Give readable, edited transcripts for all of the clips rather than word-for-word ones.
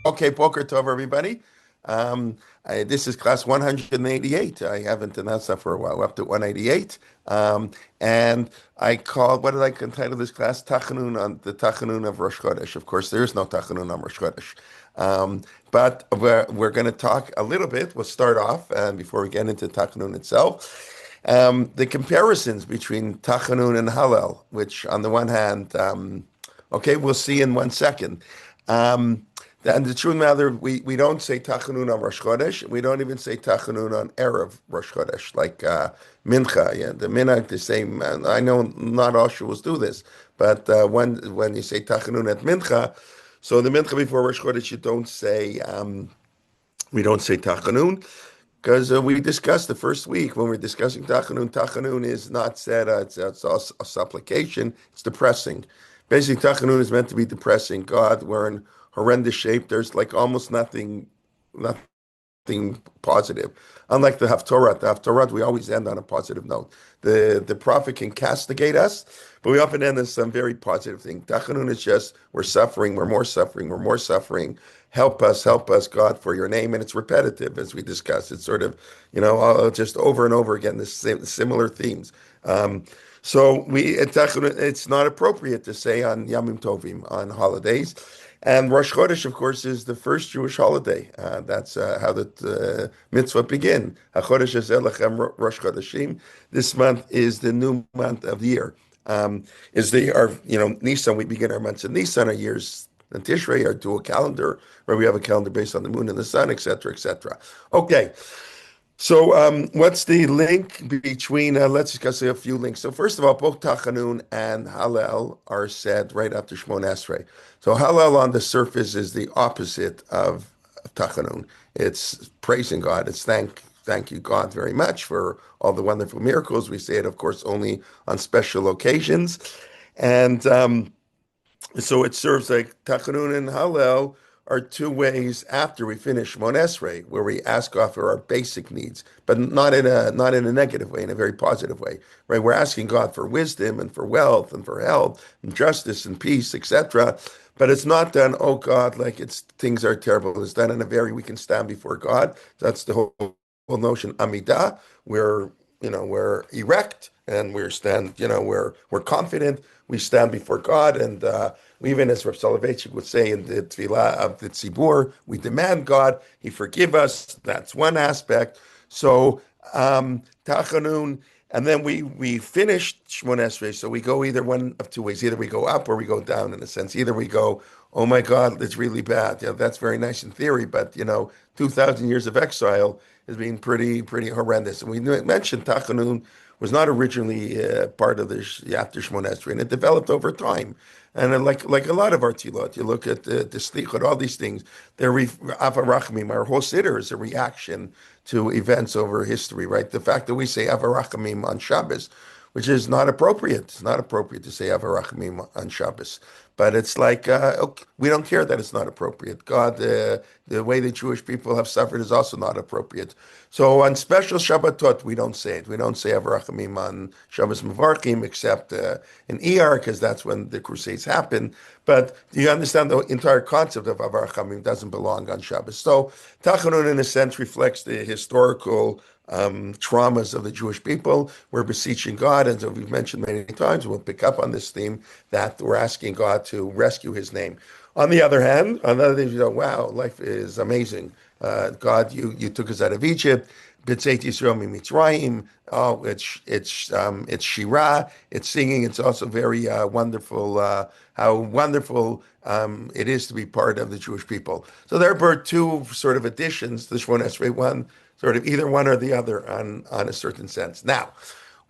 Okay, Boker Tov, everybody. This is class 188. I haven't announced that for a while. We're up to 188. And I called, what did I entitle this class? Tachanun, on the Tachanun of Rosh Chodesh. Of course, there is no Tachanun on Rosh Chodesh. But we're going to talk a little bit. We'll start off, and before we get into Tachanun itself, the comparisons between Tachanun and Hallel, which on the one hand, okay, we'll see in 1 second. And the truth matter, we don't say Tachanun on Rosh Chodesh. We don't even say Tachanun on Erev Rosh Chodesh, like Mincha. Yeah, the minhag, the same. I know not all shuls do this, but when you say Tachanun at Mincha, so the Mincha before Rosh Chodesh, you don't say we don't say Tachanun. Because we discussed the first week when we're discussing Tachanun. Tachanun is not said, it's a supplication, it's depressing. Basically, Tachanun is meant to be depressing. God, we're in horrendous shape. There's like almost nothing positive. Unlike the Haftorah, we always end on a positive note. The prophet can castigate us, but we often end on some very positive thing. Tachanun is just, we're suffering, we're more suffering, we're more suffering. Help us, God, for your name. And it's repetitive, as we discussed. It's sort of, just over and over again, the similar themes. It's not appropriate to say on Yamim Tovim, on holidays. And Rosh Chodesh, of course, is the first Jewish holiday. That's how the mitzvah begin. HaChodesh Hazeh Lechem Rosh Chodeshim. This month is the new month of the year. Nisan. We begin our months in Nisan, our years in Tishrei, our dual calendar, where we have a calendar based on the moon and the sun, etc., etc. Okay. So, what's the link between? Let's discuss a few links. So, first of all, both Tachanun and Hallel are said right after Shmon Esrei. So, Hallel on the surface is the opposite of Tachanun. It's praising God. It's thank you, God, very much for all the wonderful miracles. We say it, of course, only on special occasions, and so it serves like Tachanun and Hallel are two ways after we finish Shmon Esrei, where we ask God for our basic needs, but not in a negative way, in a very positive way, right? We're asking God for wisdom and for wealth and for health and justice and peace, etc. But it's not done, oh God, like things are terrible. It's done in a very, we can stand before God. That's the whole notion, Amidah. We're erect and we're confident. We stand before God, and we, even as Rav Soloveitchik would say in the Tefillah of the Tzibur, we demand God, He forgive us. That's one aspect. So Tachanun, and then we finish Shmon Esrei. So we go either one of two ways. Either we go up or we go down, in a sense. Either we go, oh my God, it's really bad. That's very nice in theory, but 2,000 years of exile has been pretty horrendous. And we mentioned Tachanun was not originally part of the after Shmon Esrei, and it developed over time. And like a lot of our tilot, you look at the slichot, all these things. Avarachmim, our whole siddur is a reaction to events over history, right? The fact that we say Avarachmim on Shabbos, which is not appropriate. It's not appropriate to say Avarachmim on Shabbos. But it's like, okay, we don't care that it's not appropriate. God, the way the Jewish people have suffered is also not appropriate. So on special Shabbatot, we don't say it. We don't say Avarachamim on Shabbos Mevarchim, except in Iyar, because that's when the Crusades happen. But you understand the entire concept of Avarachamim doesn't belong on Shabbos. So Tachanun, in a sense, reflects the historical traumas of the Jewish people. We're beseeching God, and so we've mentioned many times, we'll pick up on this theme, that we're asking God to rescue His name. On the other hand, on the other things, wow, life is amazing. God, you took us out of Egypt. B'tzeit Yisrael miMitzrayim. Oh, it's Shirah. It's singing. It's also very wonderful. How wonderful it is to be part of the Jewish people. So there were two sort of additions. This one, Esrei one, sort of either one or the other on a certain sense. Now,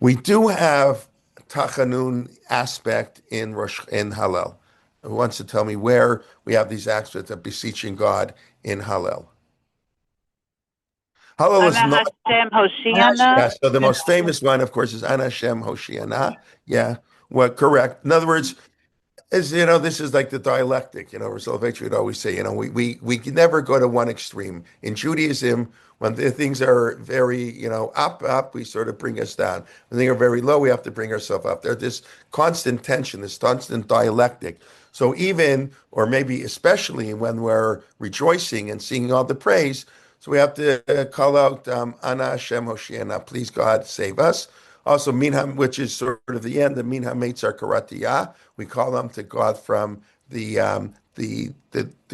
we do have Tachanun aspect in Hallel. Who wants to tell me where we have these aspects of beseeching God in Hallel? Hallel is Ana not. Hashem Hoshiana. Yeah, so the most famous one, of course, is Ana Hashem Hoshiana. Yeah, well, correct. In other words, As this is like the dialectic. Soloveitchik would always say, we can never go to one extreme. In Judaism, when the things are very, up, we sort of bring us down. When they are very low, we have to bring ourselves up. There's this constant tension, this constant dialectic. So even, or maybe especially when we're rejoicing and singing all the praise, so we have to call out, Ana Hashem Hoshiana, please God, save us. Also, Minha, which is sort of the end, the Minha Meitzar Karatiyah. We call them to God from the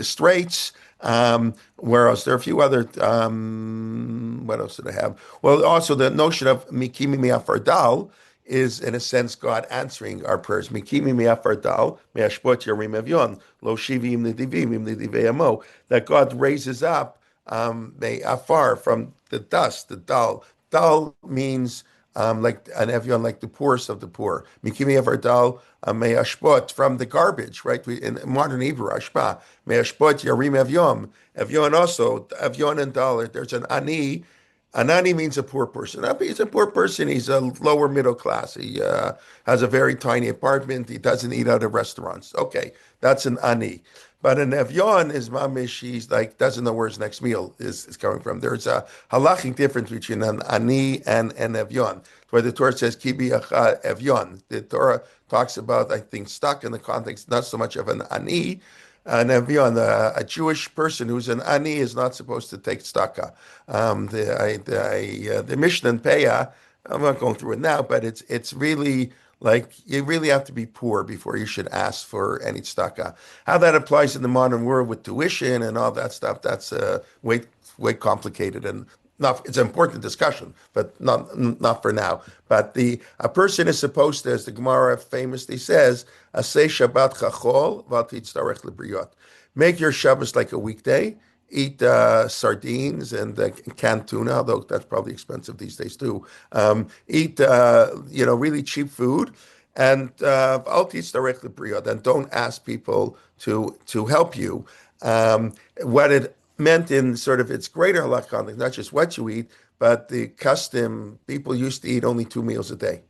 straits. Where else? There are a few other. What else did I have? Well, also the notion of Mikimi Miafardal is, in a sense, God answering our prayers. Mikimi Miafardal, Meashpot Yarim Evyon, Lo Shivim Nidivim, Im Nidivei Amo, that God raises up afar from the dust, the dal. Dal means like an Evion, like the poorest of the poor. Mikimi Evardal Meashpot, from the garbage, right? In modern Hebrew, Ashpa, Meashpot Yarim Evion. Evion also, Evion and Dal, there's an Ani. Anani means a poor person. He's a poor person. He's a lower middle class. He has a very tiny apartment. He doesn't eat out of restaurants. Okay, that's an ani. But an evyon is mamish. He's like doesn't know where his next meal is coming from. There's a halachic difference between an ani and an evyon. Where the Torah says kibi evyon. The Torah talks about, I think, stuck in the context not so much of an ani. An evyon, a Jewish person who's an ani is not supposed to take tzedakah. The Mishnah and Peah, I'm not going through it now, but it's really like you really have to be poor before you should ask for any tzedakah. How that applies in the modern world with tuition and all that stuff, that's way complicated and not. It's an important discussion, but not for now. But a person is supposed to, as the Gemara famously says, "Asay Shabbat chachol v'al lebriyot." Make your Shabbos like a weekday. Eat sardines and canned tuna, although that's probably expensive these days too. Eat really cheap food, and I'll teach directly brio. Then don't ask people to help you. What it meant in sort of its greater halakha context, not just what you eat, but the custom. People used to eat only 2 meals a day.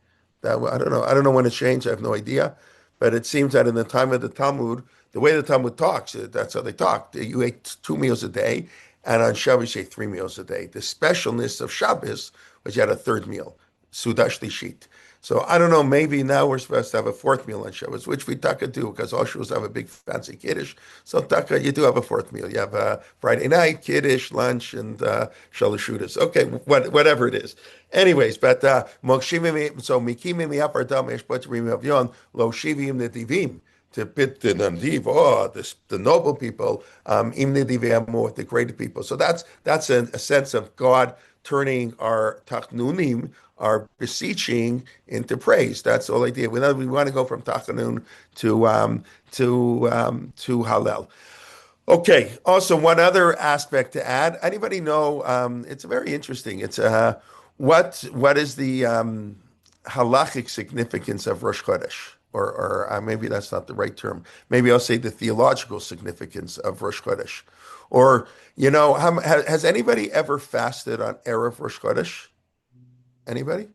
I don't know. I don't know when it changed. I have no idea. But it seems that in the time of the Talmud, the way the Talmud talks, that's how they talk. You ate 2 meals a day, and on Shabbos you ate 3 meals a day. The specialness of Shabbos was you had a third meal, Sudah Shlishit. So I don't know, maybe now we're supposed to have a fourth meal on Shabbos, which we taka do because all Shabbos have a big fancy Kiddush. So taka, you do have a fourth meal. You have a Friday night, Kiddush, lunch, and Shalashudas. Okay, whatever it is. Anyways, but so mikimim yapardam eshpat rimavyon lo shivim nedivim, to pit the Nandiv, the noble people, im Nidivim, the great people. So that's a sense of God turning our Tachanunim, our beseeching, into praise. That's the whole idea. We want to go from Tachanun to Hallel. Okay. Also, one other aspect to add. Anybody know? It's very interesting. It's what is the halachic significance of Rosh Chodesh? Or maybe that's not the right term. Maybe I'll say the theological significance of Rosh Chodesh. Or, has anybody ever fasted on Erev Rosh Chodesh? Anybody?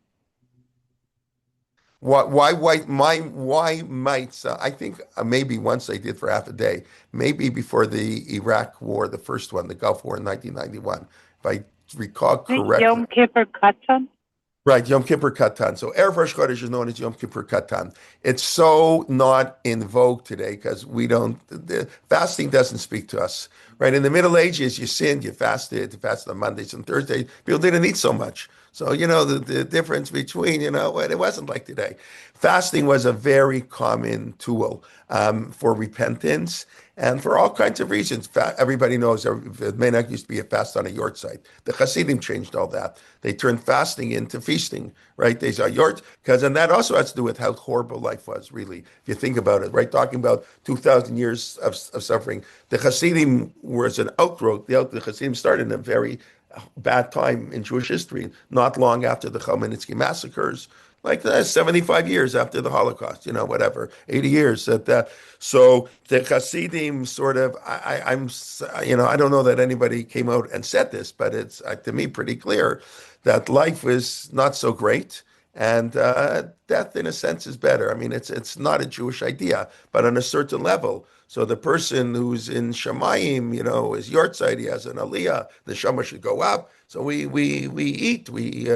Why might, I think maybe once I did for half a day, maybe before the Iraq War, the first one, the Gulf War in 1991, if I recall correctly. Yom Kippur Katan? Right, Yom Kippur Katan. So Erev Rosh Chodesh is known as Yom Kippur Katan. It's so not in vogue today because the fasting doesn't speak to us. Right, in the Middle Ages, you sinned, you fasted on Mondays and Thursdays. People didn't eat so much. So, the difference between, it wasn't like today. Fasting was a very common tool for repentance and for all kinds of reasons. Everybody knows Menach used to be a fast on a yortzeit. The Hasidim changed all that. They turned fasting into feasting, right? They saw yort, and that also has to do with how horrible life was, really, if you think about it, right? Talking about 2,000 years of suffering. The Hasidim was an outgrowth. The Hasidim started in a very bad time in Jewish history, not long after the Chmielnicki massacres, like 75 years after the Holocaust, whatever, 80 years. So the Hasidim sort of, I don't know that anybody came out and said this, but it's to me pretty clear that life was not so great. And death, in a sense, is better. I mean, it's not a Jewish idea, but on a certain level. So the person who's in Shemayim, is Yortzeit, he has an Aliyah. The Shema should go up. So we eat, we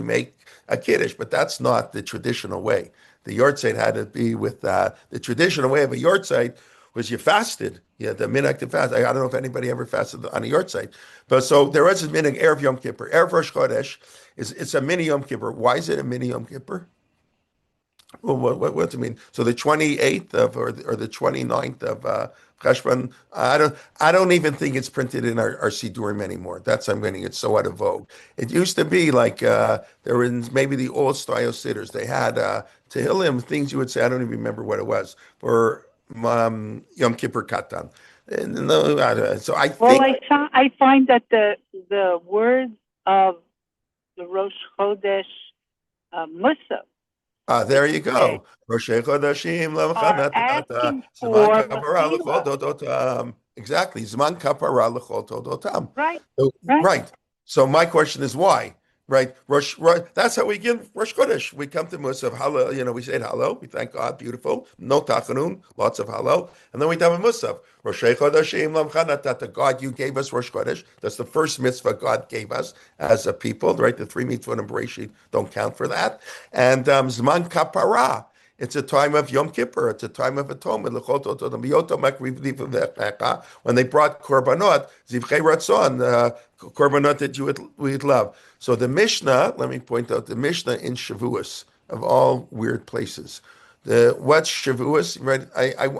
make a kiddush, but that's not the traditional way. The Yortzeit had to be with the traditional way of a Yortzeit was you fasted. You had the minhag to fast. I don't know if anybody ever fasted on a Yortzeit, but so there was a minhag erev Yom Kippur, erev Rosh Chodesh. It's a mini Yom Kippur. Why is it a mini Yom Kippur? Well, what do you mean? So the 28th of or the 29th of Cheshvan, I don't even think it's printed in our Siddurim anymore. That's I'm getting it so out of vogue. It used to be like there were maybe the old style sitters. They had Tehillim, things you would say, I don't even remember what it was, for Yom Kippur Katan. And, no, so I Well, think I find that the words of the Rosh Chodesh Musaf, There which you say, go. Rosh Chodeshim are lemchana tata asking zman for kapara lechol Mechila. todotam. Exactly, zman kapara lechol todotam. Right, So, right. right. So my question is why? Right, Rosh. That's how we give Rosh Chodesh. We come to Musaf. Hello, we say hello. We thank God. Beautiful. No Tachanun. Lots of hello, and then we have a Musaf. Rosh Chodeshim lemchana tata. God, you gave us Rosh Chodesh. That's the first mitzvah God gave us as a people. Right, the three mitzvot and Bereshit don't count for that. And Zman Kapara. It's a time of Yom Kippur. It's a time of atonement. When they brought korbanot, zivchei ratzon, korbanot that you would love. So the Mishnah, let me point out the Mishnah in Shavuos, of all weird places. What's Shavuos? Right?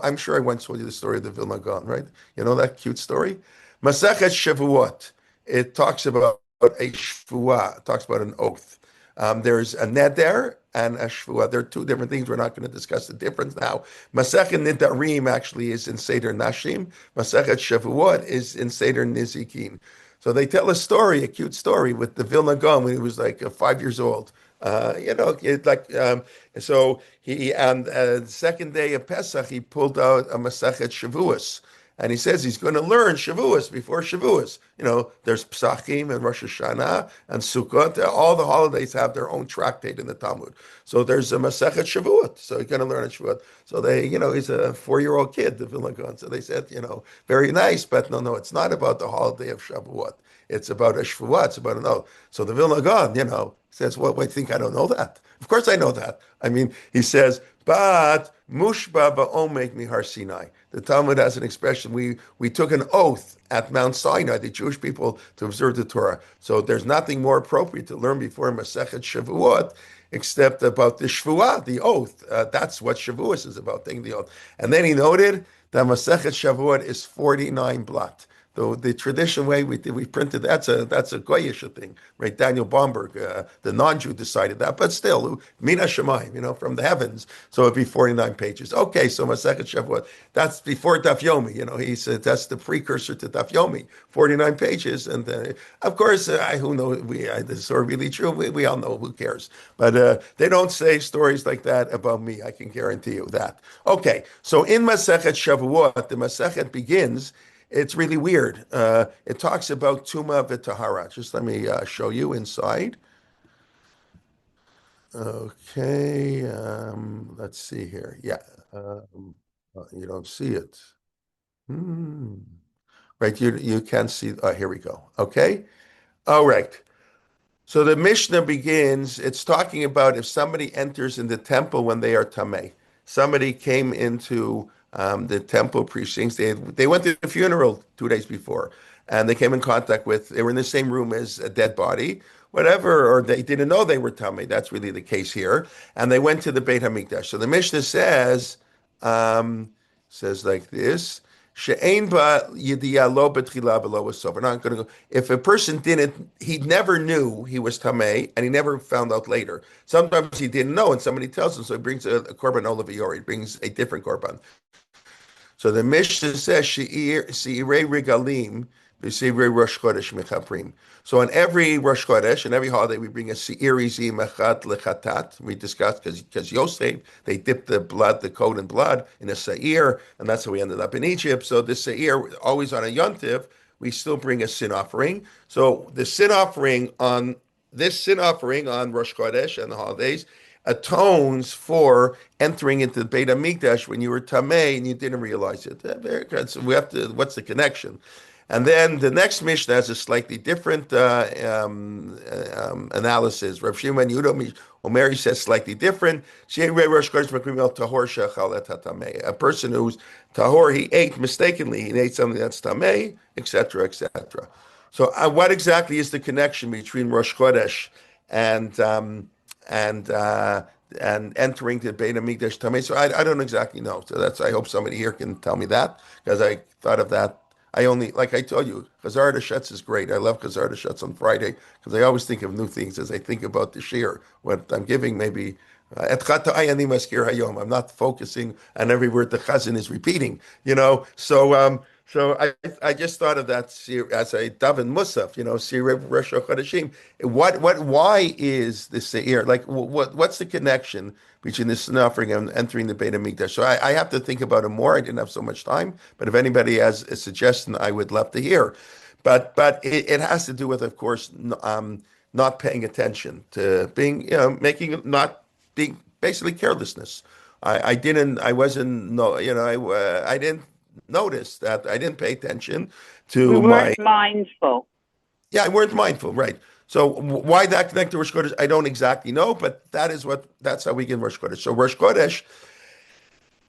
I'm sure I once told you the story of the Vilna Gaon, right? You know that cute story? Masechet Shavuot. It talks about a shvuah. It talks about an oath. There's a neder and a shvuah. They're two different things. We're not going to discuss the difference now. Masechet Nidarim actually is in Seder Nashim. Masechet Shavuot is in Seder Nizikin. So they tell a story, a cute story, with the Vilna Gaon when he was like 5 years old. So he on the second day of Pesach he pulled out a Masechet Shavuos. And he says he's going to learn Shavuos before Shavuos. There's Pesachim and Rosh Hashanah and Sukkot. All the holidays have their own tractate in the Talmud. So there's a Masechet Shavuot. So he's going to learn a Shavuot. So he's a 4-year-old kid, the Vilna Gaon. So they said, very nice, but no, it's not about the holiday of Shavuot. It's about a Shavuot. It's about an oath. So the Vilna Gaon, says, well, wait, think I don't know that? Of course I know that. I mean, he says, but mushba ba'omek mihar Sinai. The Talmud has an expression. We took an oath at Mount Sinai, the Jewish people, to observe the Torah. So there's nothing more appropriate to learn before Masechet Shavuot except about the Shvuah, the oath. That's what Shavuos is about, taking the oath. And then he noted that Masechet Shavuot is 49 blot. The traditional way we printed that's a goyish thing, right? Daniel Baumberg, the non-Jew, decided that, but still, Mina Shemayim, from the heavens. So it'd be 49 pages. Okay, so Masechet Shavuot, that's before Daf Yomi. He said that's the precursor to Daf Yomi, 49 pages, and of course, who knows? This is really true. We all know. Who cares? But they don't say stories like that about me. I can guarantee you that. Okay, so in Masechet Shavuot, the Masechet begins. It's really weird. It talks about Tuma v'Tahara. Just let me show you inside. Okay, let's see here. Yeah, you don't see it. Hmm. Right, you can't see. Here we go. Okay. All right. So the Mishnah begins, it's talking about if somebody enters in the temple when they are tameh. Somebody came into the temple precincts. They went to the funeral 2 days before, and they came in contact with, they were in the same room as a dead body, whatever, or they didn't know they were tameh. That's really the case here. And they went to the Beit HaMikdash. So the Mishnah um, says like this. She'ein ba yediyah lo betchila v'lo b'sof. We're not going to go. If a person didn't, he never knew he was tamei, and he never found out later. Sometimes he didn't know, and somebody tells him, so he brings a korban olaviori. He brings a different korban. So the Mishnah says, She'irei regalim v'seirei Rosh Chodesh mechaprim. So on every Rosh Chodesh, and every holiday, we bring a se'iri zi mechat lechatat. We discussed, because Yosef, they dipped the blood, the coat in blood, in a se'ir, and that's how we ended up in Egypt. So the se'ir, always on a yontiv, we still bring a sin offering. So the sin offering on this sin offering on Rosh Chodesh and the holidays atones for entering into the Beit HaMikdash when you were Tameh and you didn't realize it. Very good. So we have to, what's the connection? And then the next Mishnah has a slightly different analysis. Rav Shimon Yehuda Omeri says slightly different. A person who's tahor, he ate mistakenly, he ate something that's tameh, etc., etc. So, what exactly is the connection between Rosh Chodesh and and uh, and entering the Beit Hamikdash tameh? So, I don't exactly know. So that's I hope somebody here can tell me that because I thought of that. I only, like I told you, Chazar Shetz is great. I love Chazar Shetz on Friday because I always think of new things as I think about the shir. What I'm giving, maybe. I'm not focusing on every word the chazan is repeating, So I just thought of that as a daven musaf, Sir Rosh Chodeshim. Why is the seir like? What's the connection between the sin offering and entering the Beit Hamikdash? So I have to think about it more. I didn't have so much time, but if anybody has a suggestion, I would love to hear. But it has to do with, of course, not paying attention to being, making not being basically carelessness. I wasn't, no, I didn't notice that I didn't pay attention We to my, weren't mindful. yeah, I weren't mindful, right? So why that connect to Rosh Chodesh, I don't exactly know, but that's how we get Rosh Chodesh. So Rosh Chodesh,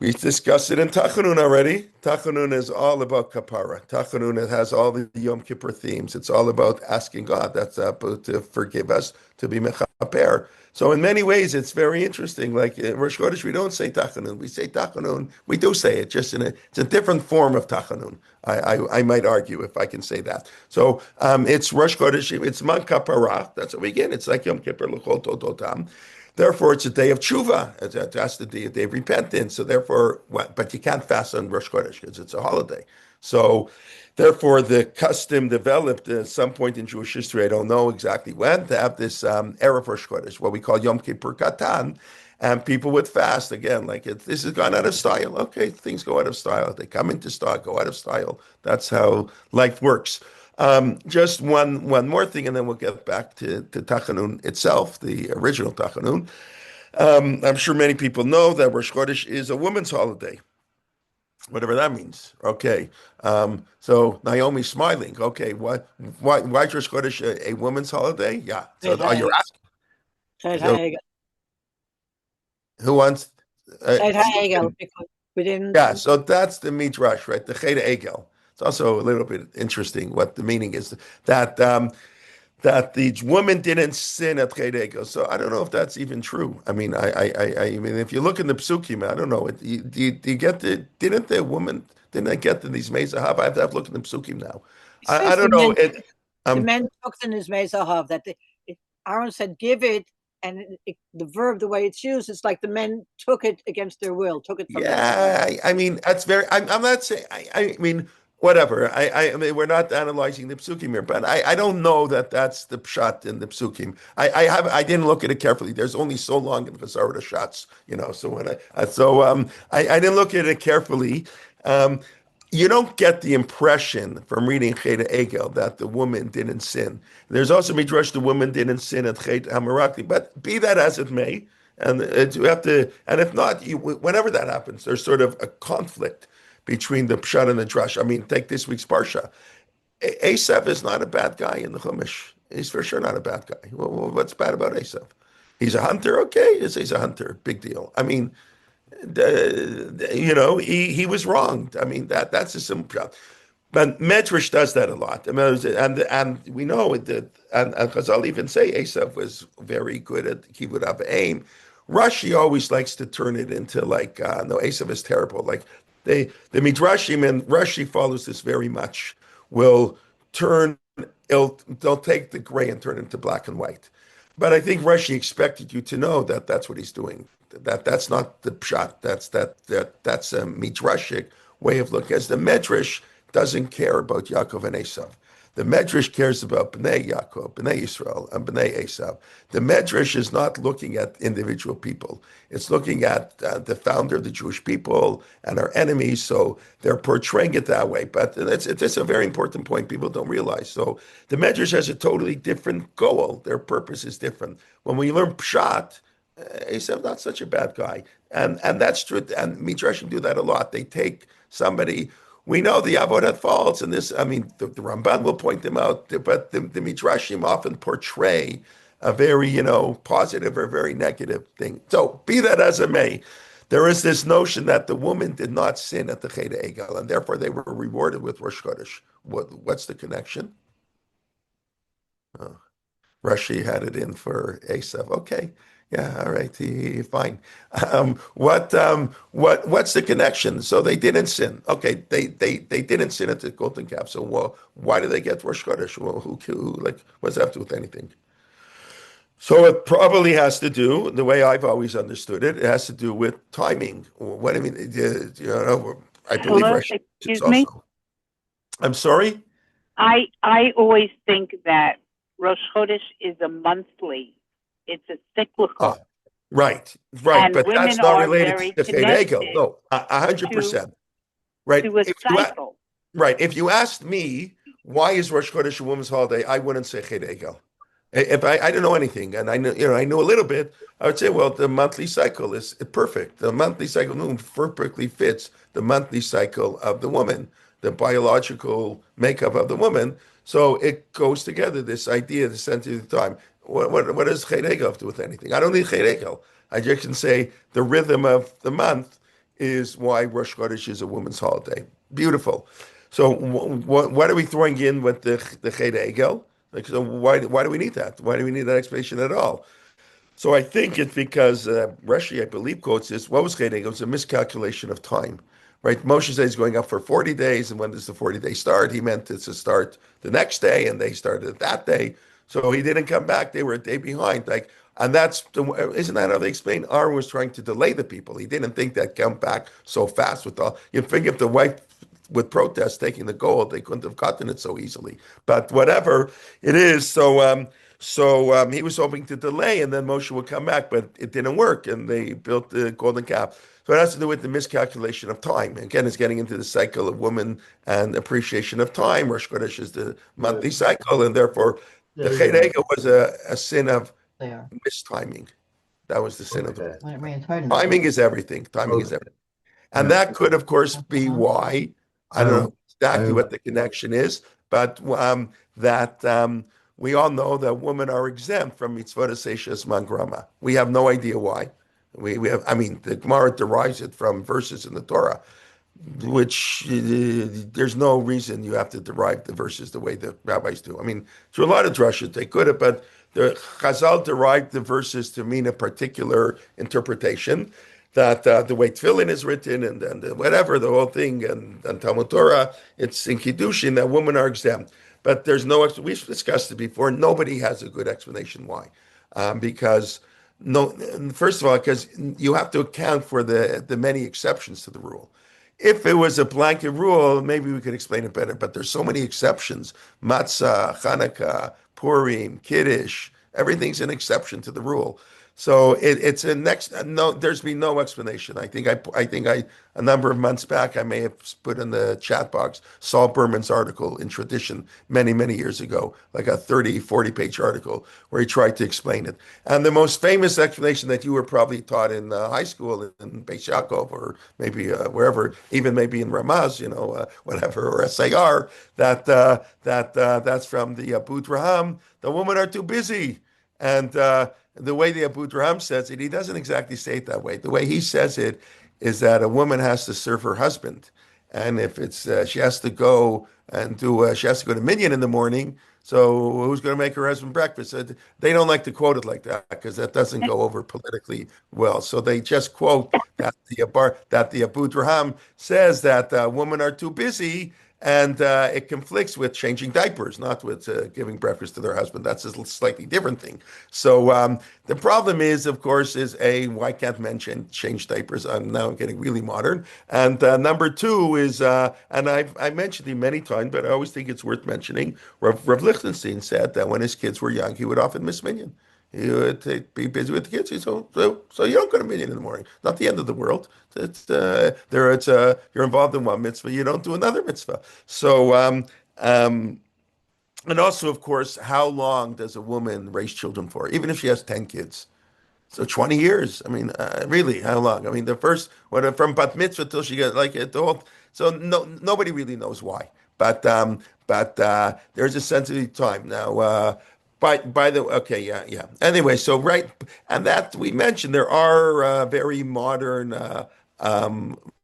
we discussed it in Tachanun already. Tachanun is all about kapara. Tachanun, it has all the Yom Kippur themes. It's all about asking God that's to forgive us, to be mechaper. So in many ways, it's very interesting. Like in Rosh Chodesh, we don't say Tachanun. We say Tachanun. We do say it, just it's a different form of Tachanun. I might argue if I can say that. So it's Rosh Chodesh. It's Man Kapara. That's what we get. It's like Yom Kippur L'chol Tototam. Therefore, it's a day of tshuva. That's the day of repentance. So therefore, but you can't fast on Rosh Chodesh because it's a holiday. So therefore, the custom developed at some point in Jewish history, I don't know exactly when, to have this Erev Rosh Chodesh, what we call Yom Kippur Katan, and people would fast again. Like this has gone out of style. Okay, things go out of style. They come into style, go out of style. That's how life works. Just one more thing, and then we'll get back to Tachanun itself, the original Tachanun. I'm sure many people know that Rosh Chodesh is a women's holiday, whatever that means. Okay, so Naomi's smiling. Okay, why is Rosh Chodesh a women's holiday? Yeah. So Seit are you Heigel. asking? Seit So Heigel. who wants? Uh, Seit Heigel. Because we didn't. yeah. So that's the midrash, right? The Cheda Egel. It's also a little bit interesting what the meaning is. That the woman didn't sin at Chodesh. So I don't know if that's even true. I mean, I mean, if you look in the psukim, I don't know. Do you get didn't the woman, didn't I get to these Mezahab? I have to look in the psukim now. It I says don't know. the men took in his Mesahav that Aaron said, "Give it," and the verb, the way it's used, it's like the men took it against their will, took it from them. Yeah, I mean that's very. I'm not saying. I mean whatever. I mean we're not analyzing the psukim here, but I don't know that that's the pshat in the psukim. I didn't look at it carefully. There's only so long in Chazar shots, So when I didn't look at it carefully. You don't get the impression from reading Chet Egel that the woman didn't sin. There's also midrash the woman didn't sin at Chet Hamarakli, but be that as it may. And you have to, and if not, whenever that happens, there's sort of a conflict between the pshat and the drush. I mean, take this week's parsha. Esav is not a bad guy in the Chumash. He's for sure not a bad guy. Well, what's bad about Esav? He's a hunter, okay? Yes, he's a hunter. Big deal. I mean, he was wronged. I mean, that's a simple pshat. But Medrash does that a lot. I mean, and we know it did. And Chazal even say Esav was very good at Kivud Av Aim. Rashi always likes to turn it into like, no, Esav is terrible. Like the Midrashim, and Rashi follows this very much, will turn, they'll take the gray and turn it into black and white. But I think Rashi expected you to know that that's what he's doing. That's not the pshat. That's a midrashic way of looking. As the Medrash doesn't care about Yaakov and Esav. The Medrash cares about Bnei Yaakov, Bnei Yisrael, and Bnei Esav. The Medrash is not looking at individual people. It's looking at the founder of the Jewish people and our enemies. So they're portraying it that way. But it's a very important point people don't realize. So the Medrash has a totally different goal. Their purpose is different. When we learn Pshat, Esav not such a bad guy, and that's true. And Midrashim do that a lot. They take somebody. We know the avodat faults, and this. I mean, the Ramban will point them out, but the Midrashim often portray a very, positive or very negative thing. So, be that as it may, there is this notion that the woman did not sin at the Cheder Egel, and therefore they were rewarded with Rosh Chodesh. What's the connection? Oh. Rashi had it in for Esav. Okay, yeah, all right, fine. What's the connection? So they didn't sin. Okay, they didn't sin at the golden calf. So why did they get Rosh Chodesh? Well, what's that have to do with anything? So it probably has to do, the way I've always understood it, it has to do with timing. What I mean, I believe Hello, Rashi is excuse me. also. I'm sorry. I always think that Rosh Chodesh is a monthly. It's a cyclical, Right, and but that's women not are related very to Cheder Egel. connected No, to 100%. Right. to a cycle. Right. If you asked me why is Rosh Chodesh a woman's holiday, I wouldn't say Cheder Egel. If I didn't know anything, and I knew a little bit, I would say, well, the monthly cycle is perfect. The monthly cycle moon perfectly fits the monthly cycle of the woman, the biological makeup of the woman. So it goes together. This idea, the sense of the time. What does Cheder Egel have to do with anything? I don't need Cheder Egel. I just can say the rhythm of the month is why Rosh Chodesh is a woman's holiday. Beautiful. So what are we throwing in with the Cheder Egel? Like, so why do we need that? Why do we need that explanation at all? So I think it's because Rashi, I believe, quotes this. What was Cheder Egel? It was a miscalculation of time, right? Moshe says he's going up for 40 days, and when does the 40-day start? He meant it to start the next day, and they started that day. So he didn't come back. They were a day behind. And isn't that how they explain? Aaron was trying to delay the people. He didn't think they'd come back so fast with all. You think if the wife with protest taking the gold, they couldn't have gotten it so easily. But whatever it is, so he was hoping to delay, and then Moshe would come back, but it didn't work, and they built the golden calf. So it has to do with the miscalculation of time. Again, it's getting into the cycle of woman and appreciation of time. Rosh Chodesh is the monthly cycle, and therefore the Cheder Egel was a sin of mistiming. That was the sin of the timing is everything. Timing is everything. And that could, of course, be why, I don't know exactly what the connection is, but we all know that women are exempt from mitzvot seishes mangrama. We have no idea why. We have, I mean, the Gemara derives it from verses in the Torah, which there's no reason you have to derive the verses the way the rabbis do. I mean, through a lot of drushes they could have, but the Chazal derived the verses to mean a particular interpretation. That the way Tefillin is written and whatever, the whole thing, and Talmud Torah, it's in Kiddushin that women are exempt. But there's no, we've discussed it before, nobody has a good explanation why. Because, no, first of all, because you have to account for the many exceptions to the rule. If it was a blanket rule, maybe we could explain it better, but there's so many exceptions. Matzah, Hanukkah, Purim, Kiddush, everything's an exception to the rule. So it's a next. No, there's been no explanation. I think a number of months back I may have put in the chat box Saul Berman's article in Tradition many years ago, like a 40 page article where he tried to explain it. And the most famous explanation that you were probably taught in high school in Beis Yaakov or maybe wherever, even maybe in Ramaz, whatever, or SAR, that's from the Abu Draham. The women are too busy, and the way the Abu Draham says it, he doesn't exactly say it that way. The way he says it is that a woman has to serve her husband. And if it's, she has to go she has to go to Minyan in the morning. So who's going to make her husband breakfast? They don't like to quote it like that because that doesn't go over politically well. So they just quote that the Abu Draham says that women are too busy and it conflicts with changing diapers, not with giving breakfast to their husband. That's a slightly different thing. So the problem is, of course, why can't men change diapers? I'm getting really modern. And number two is, and I mentioned him many times, but I always think it's worth mentioning. Rav Lichtenstein said that when his kids were young, he would often miss minyan. He would be busy with the kids. So you don't go to minyan in the morning. Not the end of the world. You're involved in one mitzvah, you don't do another mitzvah. So um, and also, of course, how long does a woman raise children for? Even if she has 10 kids. So 20 years. I mean, really, how long? I mean, from bat mitzvah till she gets like it all. So nobody really knows why. But there's a sensitive time now. By the okay, yeah. Anyway, so right, and that we mentioned there are very modern,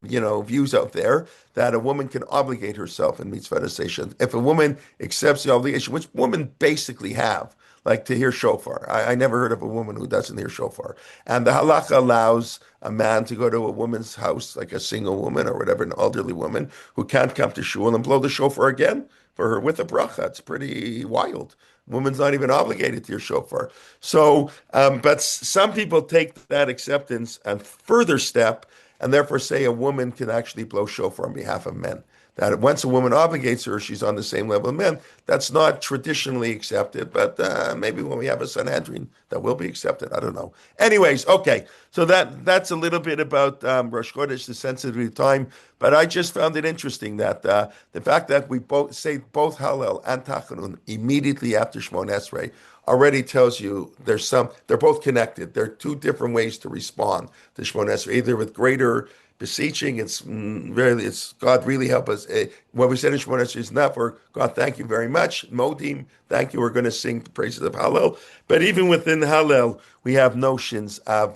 views out there that a woman can obligate herself in mitzvah station. If a woman accepts the obligation, which women basically have, like to hear shofar. I never heard of a woman who doesn't hear shofar. And the halacha allows a man to go to a woman's house, like a single woman or whatever, an elderly woman who can't come to shul and blow the shofar again for her with a bracha. It's pretty wild. Woman's not even obligated to hear shofar. So, but some people take that acceptance and further step and therefore say a woman can actually blow shofar on behalf of men. That once a woman obligates her, she's on the same level of men. That's not traditionally accepted, but maybe when we have a Sanhedrin, that will be accepted. I don't know. Anyways, okay. So that's a little bit about Rosh Chodesh, the sensitive time. But I just found it interesting that the fact that we both say both Hallel and Tachanun immediately after Shmon Esrei already tells you they're both connected. There are two different ways to respond to Shmon Esrei, either with greater beseeching, it's God really help us. What we said in Shemona is enough, or God, thank you very much. Modim, thank you. We're going to sing the praises of Hallel. But even within Hallel, we have notions of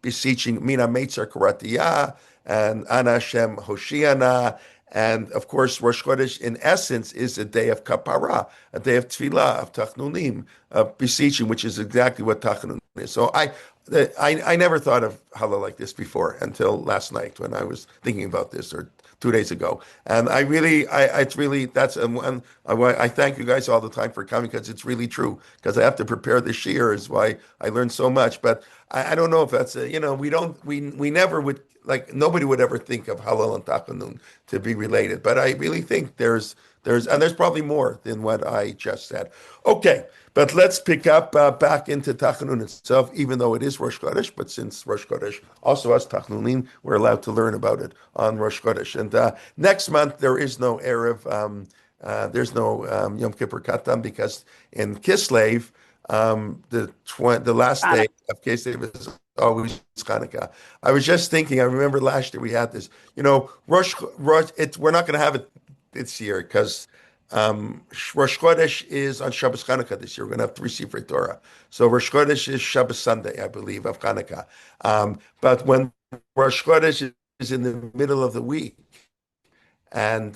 beseeching, Mina Meitzar Karatiyah, and Ana Hashem Hoshiana. And of course, Rosh Chodesh, in essence, is a day of kapara, a day of tefillah, of tachnunim, of beseeching, which is exactly what tachanun is. So I never thought of Hallel like this before until last night when I was thinking about this, or 2 days ago. And I thank you guys all the time for coming because it's really true. Because I have to prepare this year is why I learned so much. But I don't know if that's we never would, like, nobody would ever think of Hallel and Tachanun to be related. But I really think there's probably more than what I just said. Okay, but let's pick up back into Tachanun itself, even though it is Rosh Chodesh. But since Rosh Chodesh also has Tachanunim, we're allowed to learn about it on Rosh Chodesh. And next month there is no Erev, there's no Yom Kippur Katan, because in Kislev, the last day of Kislev is always Hanukkah. I was just thinking, I remember last year we had this, Rosh, we're not going to have it this year because Rosh Chodesh is on Shabbos Hanukkah this year. We're going to have 3 Sifrei Torah. So Rosh Chodesh is Shabbos Sunday, I believe, of Hanukkah. But when Rosh Chodesh is in the middle of the week, and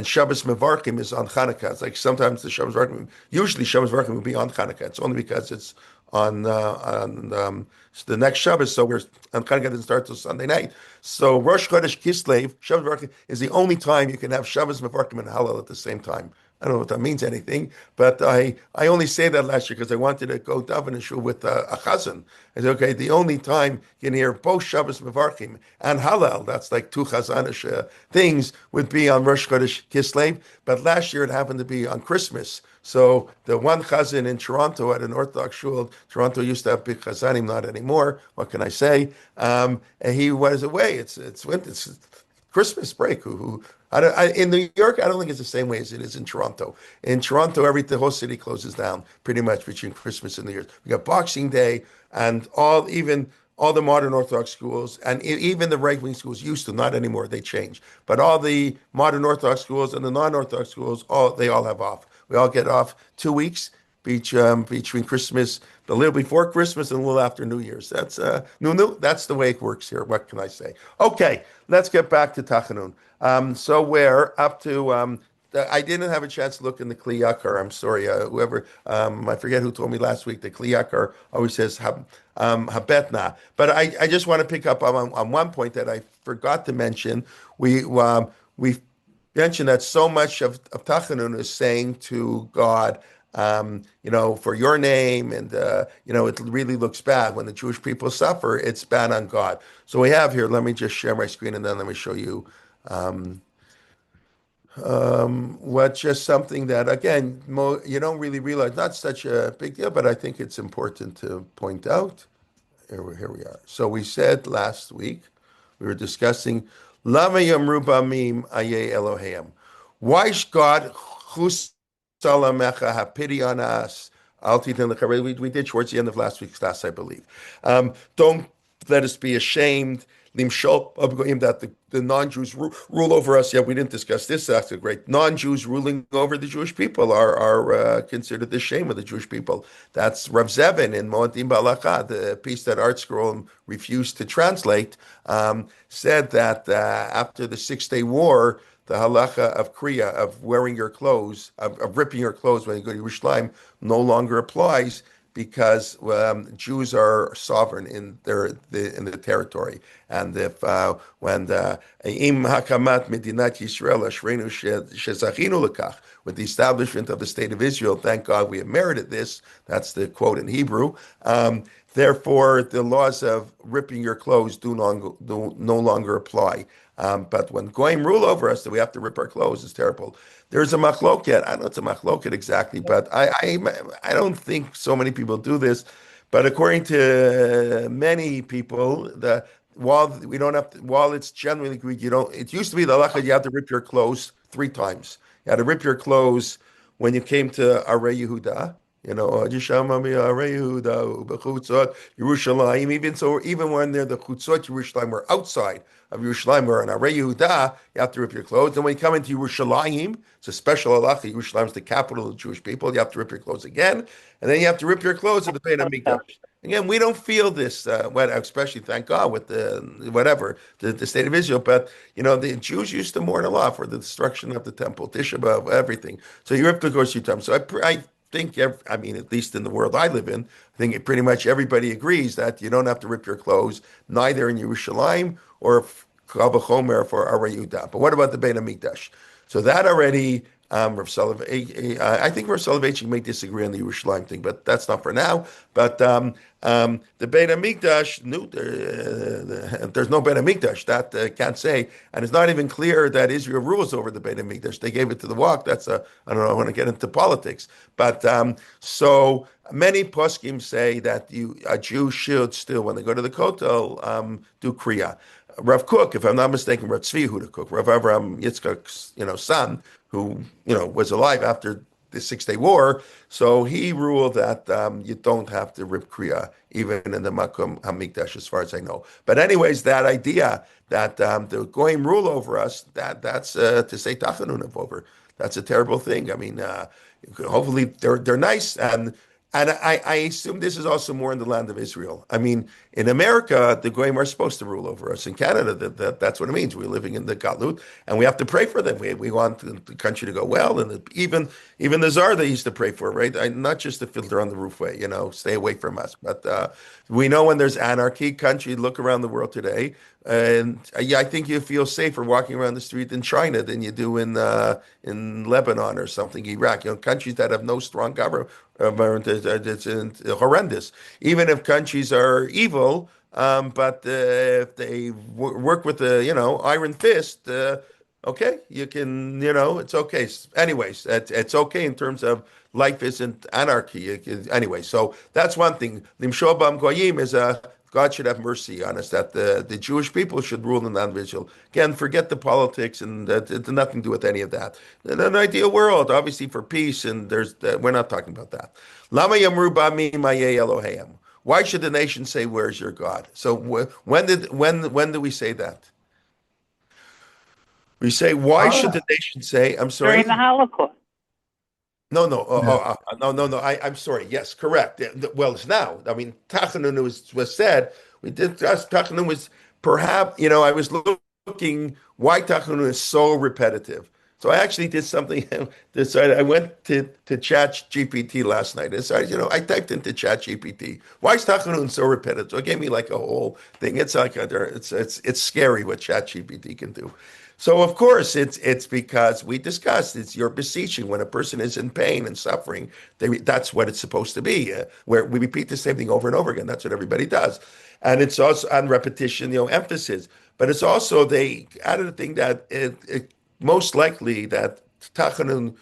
Shabbos Mevarchim is on Hanukkah. It's like sometimes usually Shabbos Mevarchim will be on Hanukkah. It's only because it's on the next Shabbos. So Hanukkah doesn't start till Sunday night. So Rosh Chodesh Kislev, Shabbos Mevarchim, is the only time you can have Shabbos Mevarchim and Hallel at the same time. I don't know if that means anything, but I only say that last year because I wanted to go daven and shul with a chazan. I said, okay, the only time you can hear both Shabbos Mevarchim and Hallel, that's like 2 chazanish things, would be on Rosh Chodesh Kislev. But last year it happened to be on Christmas. So the one chazan in Toronto at an Orthodox shul, Toronto used to have big chazanim, not anymore. What can I say? And he was away. It's Christmas break. In New York, I don't think it's the same way as it is in Toronto. In Toronto, the whole city closes down pretty much between Christmas and New Year's. We got Boxing Day, and all the modern Orthodox schools, and even the right-wing schools used to, not anymore, they changed. But all the modern Orthodox schools and the non-Orthodox schools, they all have off. We all get off 2 weeks between Christmas, a little before Christmas and a little after New Year's. That's that's the way it works here. What can I say? Okay, let's get back to Tachanun. So we're up to, I didn't have a chance to look in the Kli Yakar. I'm sorry, whoever, I forget who told me last week, the Kli Yakar always says Habetna. But I just want to pick up on one point that I forgot to mention. we've mentioned that so much of Tachanun is saying to God, for your name, and it really looks bad when the Jewish people suffer. It's bad on God. So we have here. Let me just share my screen, and then let me show you what just something that again you don't really realize. Not such a big deal, but I think it's important to point out. Here we are. So we said last week, we were discussing Lama Yamru Bamim Aye Elohim. Why is God Chus Salamecha have pity on us? We did towards the end of last week's class, I believe. Don't let us be ashamed. Limshol that the non-Jews rule over us. Yeah, we didn't discuss this. That's a great non-Jews ruling over the Jewish people are considered the shame of the Jewish people. That's Rav Zevin in Moedim Balacha, the piece that Art Scroll refused to translate, said that after the 6 Day War, the halacha of kriya, of wearing your clothes, of ripping your clothes when you go to Yerushalayim, no longer applies because Jews are sovereign in the territory, and if when the im hakamat medinat Yisrael ashreinu shezachinu lekach, with the establishment of the state of Israel, thank God we have merited this. That's the quote in Hebrew. Therefore, the laws of ripping your clothes do no longer apply. But when goyim rule over us, that we have to rip our clothes is terrible. There's a machloket. I don't know it's a machloket exactly, but I don't think so many people do this. But according to many people, while it's generally agreed, you don't. It used to be the halacha you have to rip your clothes 3 times. You had to rip your clothes when you came to Arei Yehuda. Yerushalayim. Even when they're the chutzot Yerushalayim, we're outside of Yerushalayim, we're in Arei Yehuda, you have to rip your clothes. And when you come into Yerushalayim, it's a special halacha. Yerushalayim is the capital of the Jewish people. You have to rip your clothes again, and then you have to rip your clothes at the Beit HaMikdash. Again, we don't feel this, especially thank God with the state of Israel. But the Jews used to mourn a lot for the destruction of the temple, Tisha B'av, everything. So you rip the clothes 2 times. So I think, at least in the world I live in, I think pretty much everybody agrees that you don't have to rip your clothes, neither in Yerushalayim or Kal V'chomer for Arei Yehuda. But what about the Beit HaMikdash? So that already, Rav Soloveitchik, I think Rav Soloveitchik may disagree on the Yerushalayim thing, but that's not for now. But the Beit HaMikdash, there's no Beit HaMikdash. That can't say. And it's not even clear that Israel rules over the Beit HaMikdash. They gave it to the Waqf. I don't know, I want to get into politics. But so many poskim say that a Jew should still, when they go to the Kotel, do Kriya. Rav Kook, if I'm not mistaken, Rav Tzvi Huda Kook, Rav Avram Yitzchak's son, who was alive after the 6 Day War, so he ruled that you don't have to rip kriya even in the Makom Hamikdash, as far as I know. But anyways, that idea that the goyim rule over us, that's to say Tachanun over. That's a terrible thing. I mean, hopefully they're nice, and I assume this is also more in the land of Israel. I mean, in America, the goyim are supposed to rule over us. In Canada, that's what it means. We're living in the galut, and we have to pray for them. We want the country to go well, and even the czar they used to pray for, right? Not just the fiddler on the roofway, stay away from us. But we know when there's anarchy, country, look around the world today, and I think you feel safer walking around the street in China than you do in Lebanon or something, Iraq. Countries that have no strong government. It's horrendous. Even if countries are evil, but if they work with the iron fist, okay, you can it's okay. Anyways, it's okay in terms of life isn't anarchy. Anyway, so that's one thing. Limshol bam goyim is God should have mercy on us, that the Jewish people should rule in the individual. Again, forget the politics, and it had nothing to do with any of that. In an ideal world, obviously for peace, and we're not talking about that. Lama yamru bami maye Elohim. Why should the nation say, "Where's your God"? So when did we say that? We say, why should the nation say? I'm sorry. During the Holocaust. No, no. I'm sorry. Yes, correct. Well, it's now. I mean, Tachanun was said. We did Tachanun was perhaps. I was looking why Tachanun is so repetitive. So I actually did something. I went to Chat GPT last night. I typed into Chat GPT, why is Tachanun so repetitive? So it gave me like a whole thing. It's like it's scary what Chat GPT can do. So of course it's because we discussed it's your beseeching when a person is in pain and suffering. That's what it's supposed to be. Where we repeat the same thing over and over again. That's what everybody does, and it's also on repetition, emphasis. But it's also they added a thing that it most likely that Tachanun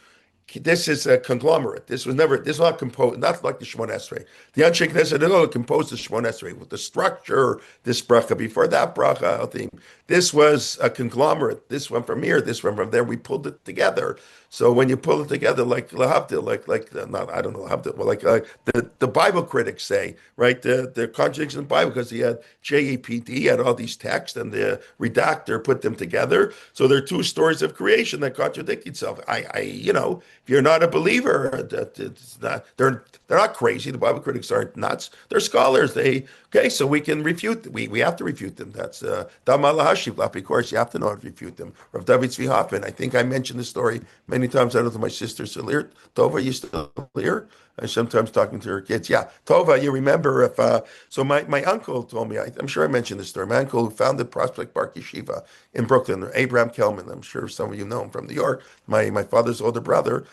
this is a conglomerate. This is not composed, not like the Shemon Esrei. The Anshe Knesset didn't compose the Shemon Esrei with the structure, this bracha before that bracha thing. This was a conglomerate. This one from here, this one from there. We pulled it together. So when you pull it together, like Lahavdil, not I don't know Lahavdil, but the Bible critics say, right? The contradiction in the Bible because he had JEPD, had all these texts, and the redactor put them together. So there are two stories of creation that contradict itself. If you're not a believer, it's not, they're not crazy. The Bible critics aren't nuts. They're scholars. So we can refute. We have to refute them. That's Dama Lahashiv. Of course, you have to know how to refute them. Rav David Tzvi Hoffman. I think I mentioned the story many times. I don't know my sister Salir Tova. You still here? I sometimes talking to her kids. Yeah, Tova. You remember if so? My uncle told me. I'm sure I mentioned this story. My uncle who founded Prospect Park Yeshiva in Brooklyn, Abraham Kelman. I'm sure some of you know him from New York. My father's older brother.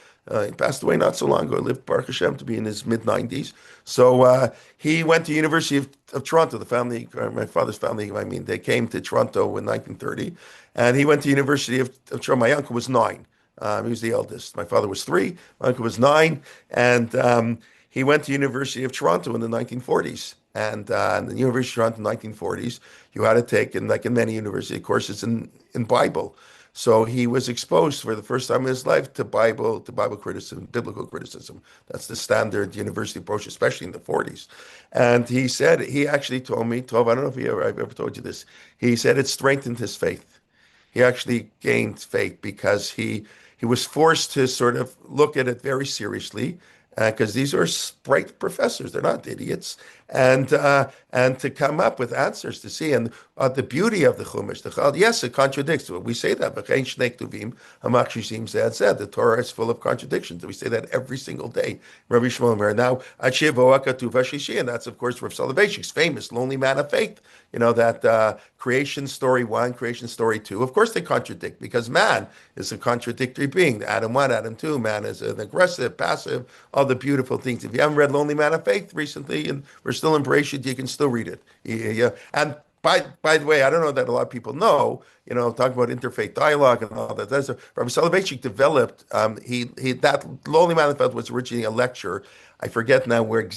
He passed away not so long ago. He lived Baruch Hashem to be in his mid-90s. So he went to University of Toronto. The family, my father's family, they came to Toronto in 1930. And he went to University of Toronto. My uncle was 9. He was the eldest. My father was 3. My uncle was 9. And he went to University of Toronto in the 1940s. And in the University of Toronto in the 1940s, you had to take, like in many university courses, in Bible. So he was exposed for the first time in his life to Bible criticism, biblical criticism. That's the standard university approach, especially in the 40s. And he actually told me, Tov, I don't know if I've ever told you this. He said it strengthened his faith. He actually gained faith because he was forced to sort of look at it very seriously because these are bright professors; they're not idiots, and to come up with answers to see and the beauty of the Chumash. Yes, it contradicts. We say that. The Torah is full of contradictions. We say that every single day. Rabbi Shmuel now, and that's of course Rav Soloveitchik's famous "Lonely Man of Faith." That creation story 1, creation story 2. Of course, they contradict because man is a contradictory being. Adam 1, Adam 2. Man is an aggressive, passive, all the beautiful things. If you haven't read Lonely Man of Faith recently, and we're still in Bereshit, you can still read it. Yeah. And by the way, I don't know that a lot of people know, talking about interfaith dialogue and all that. Rabbi Soloveitchik developed, that Lonely Man of Faith was originally a lecture. I forget now where he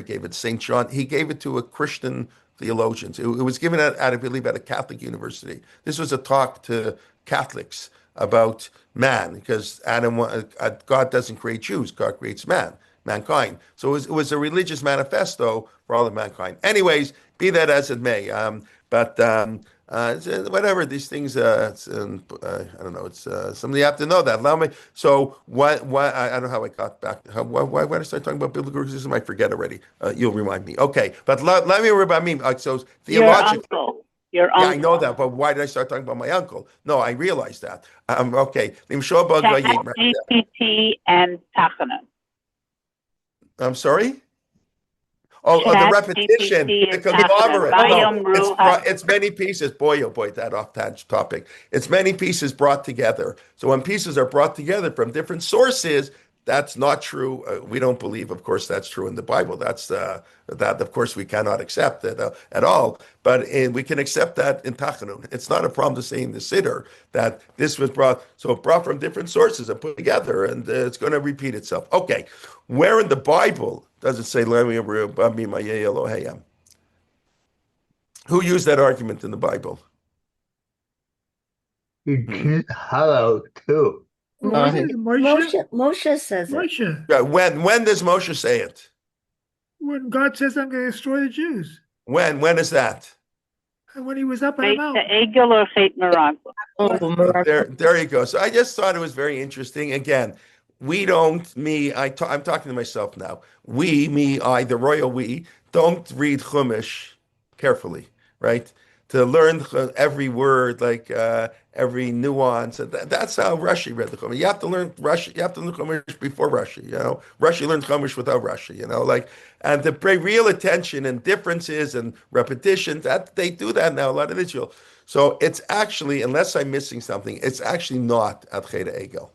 gave it. St. John. He gave it to a Christian theologians. It was given I believe, at a Catholic university. This was a talk to Catholics about man, because God doesn't create Jews, God creates mankind. So it was a religious manifesto for all of mankind. Anyways, be that as it may. Whatever these things, I don't know. It's something you have to know that. Allow me. So why? I don't know how I got back. Why did I start talking about biblical criticism? I forget already. You'll remind me. Okay, but let me remind me. So theologically, your uncle. yeah, I know that. But why did I start talking about my uncle? No, I realized that. Okay. ChatGPT and Tachanun. I'm sorry. The repetition, the conglomerate. No, it's many pieces. Boy, oh boy, that off-tangent topic. It's many pieces brought together. So when pieces are brought together from different sources, that's not true. We don't believe, of course, that's true in the Bible. That, of course, we cannot accept it at all. But we can accept that in Tachanun. It's not a problem to say in the Siddur that this was brought from different sources and put together, and it's going to repeat itself. Okay, where in the Bible does it say, who used that argument in the Bible? Hello, too. Moshe says it. Moshe. Yeah, when does Moshe say it? When God says, I'm going to destroy the Jews. When is that? And when he was up on the Beit mountain. Egel or Chet Meragel? There you go. So I just thought it was very interesting. Again, I'm talking to myself now. The royal we, don't read Chumash carefully, right? to learn every word, like every nuance. That's how Rashi read the Chumash. You have to learn Rashi. You have to learn Chumash before Rashi. Rashi learned Chumash without Rashi. And to pay real attention and differences and repetition. That they do that now a lot in Israel. So it's actually, unless I'm missing something, it's actually not at Cheda Egel.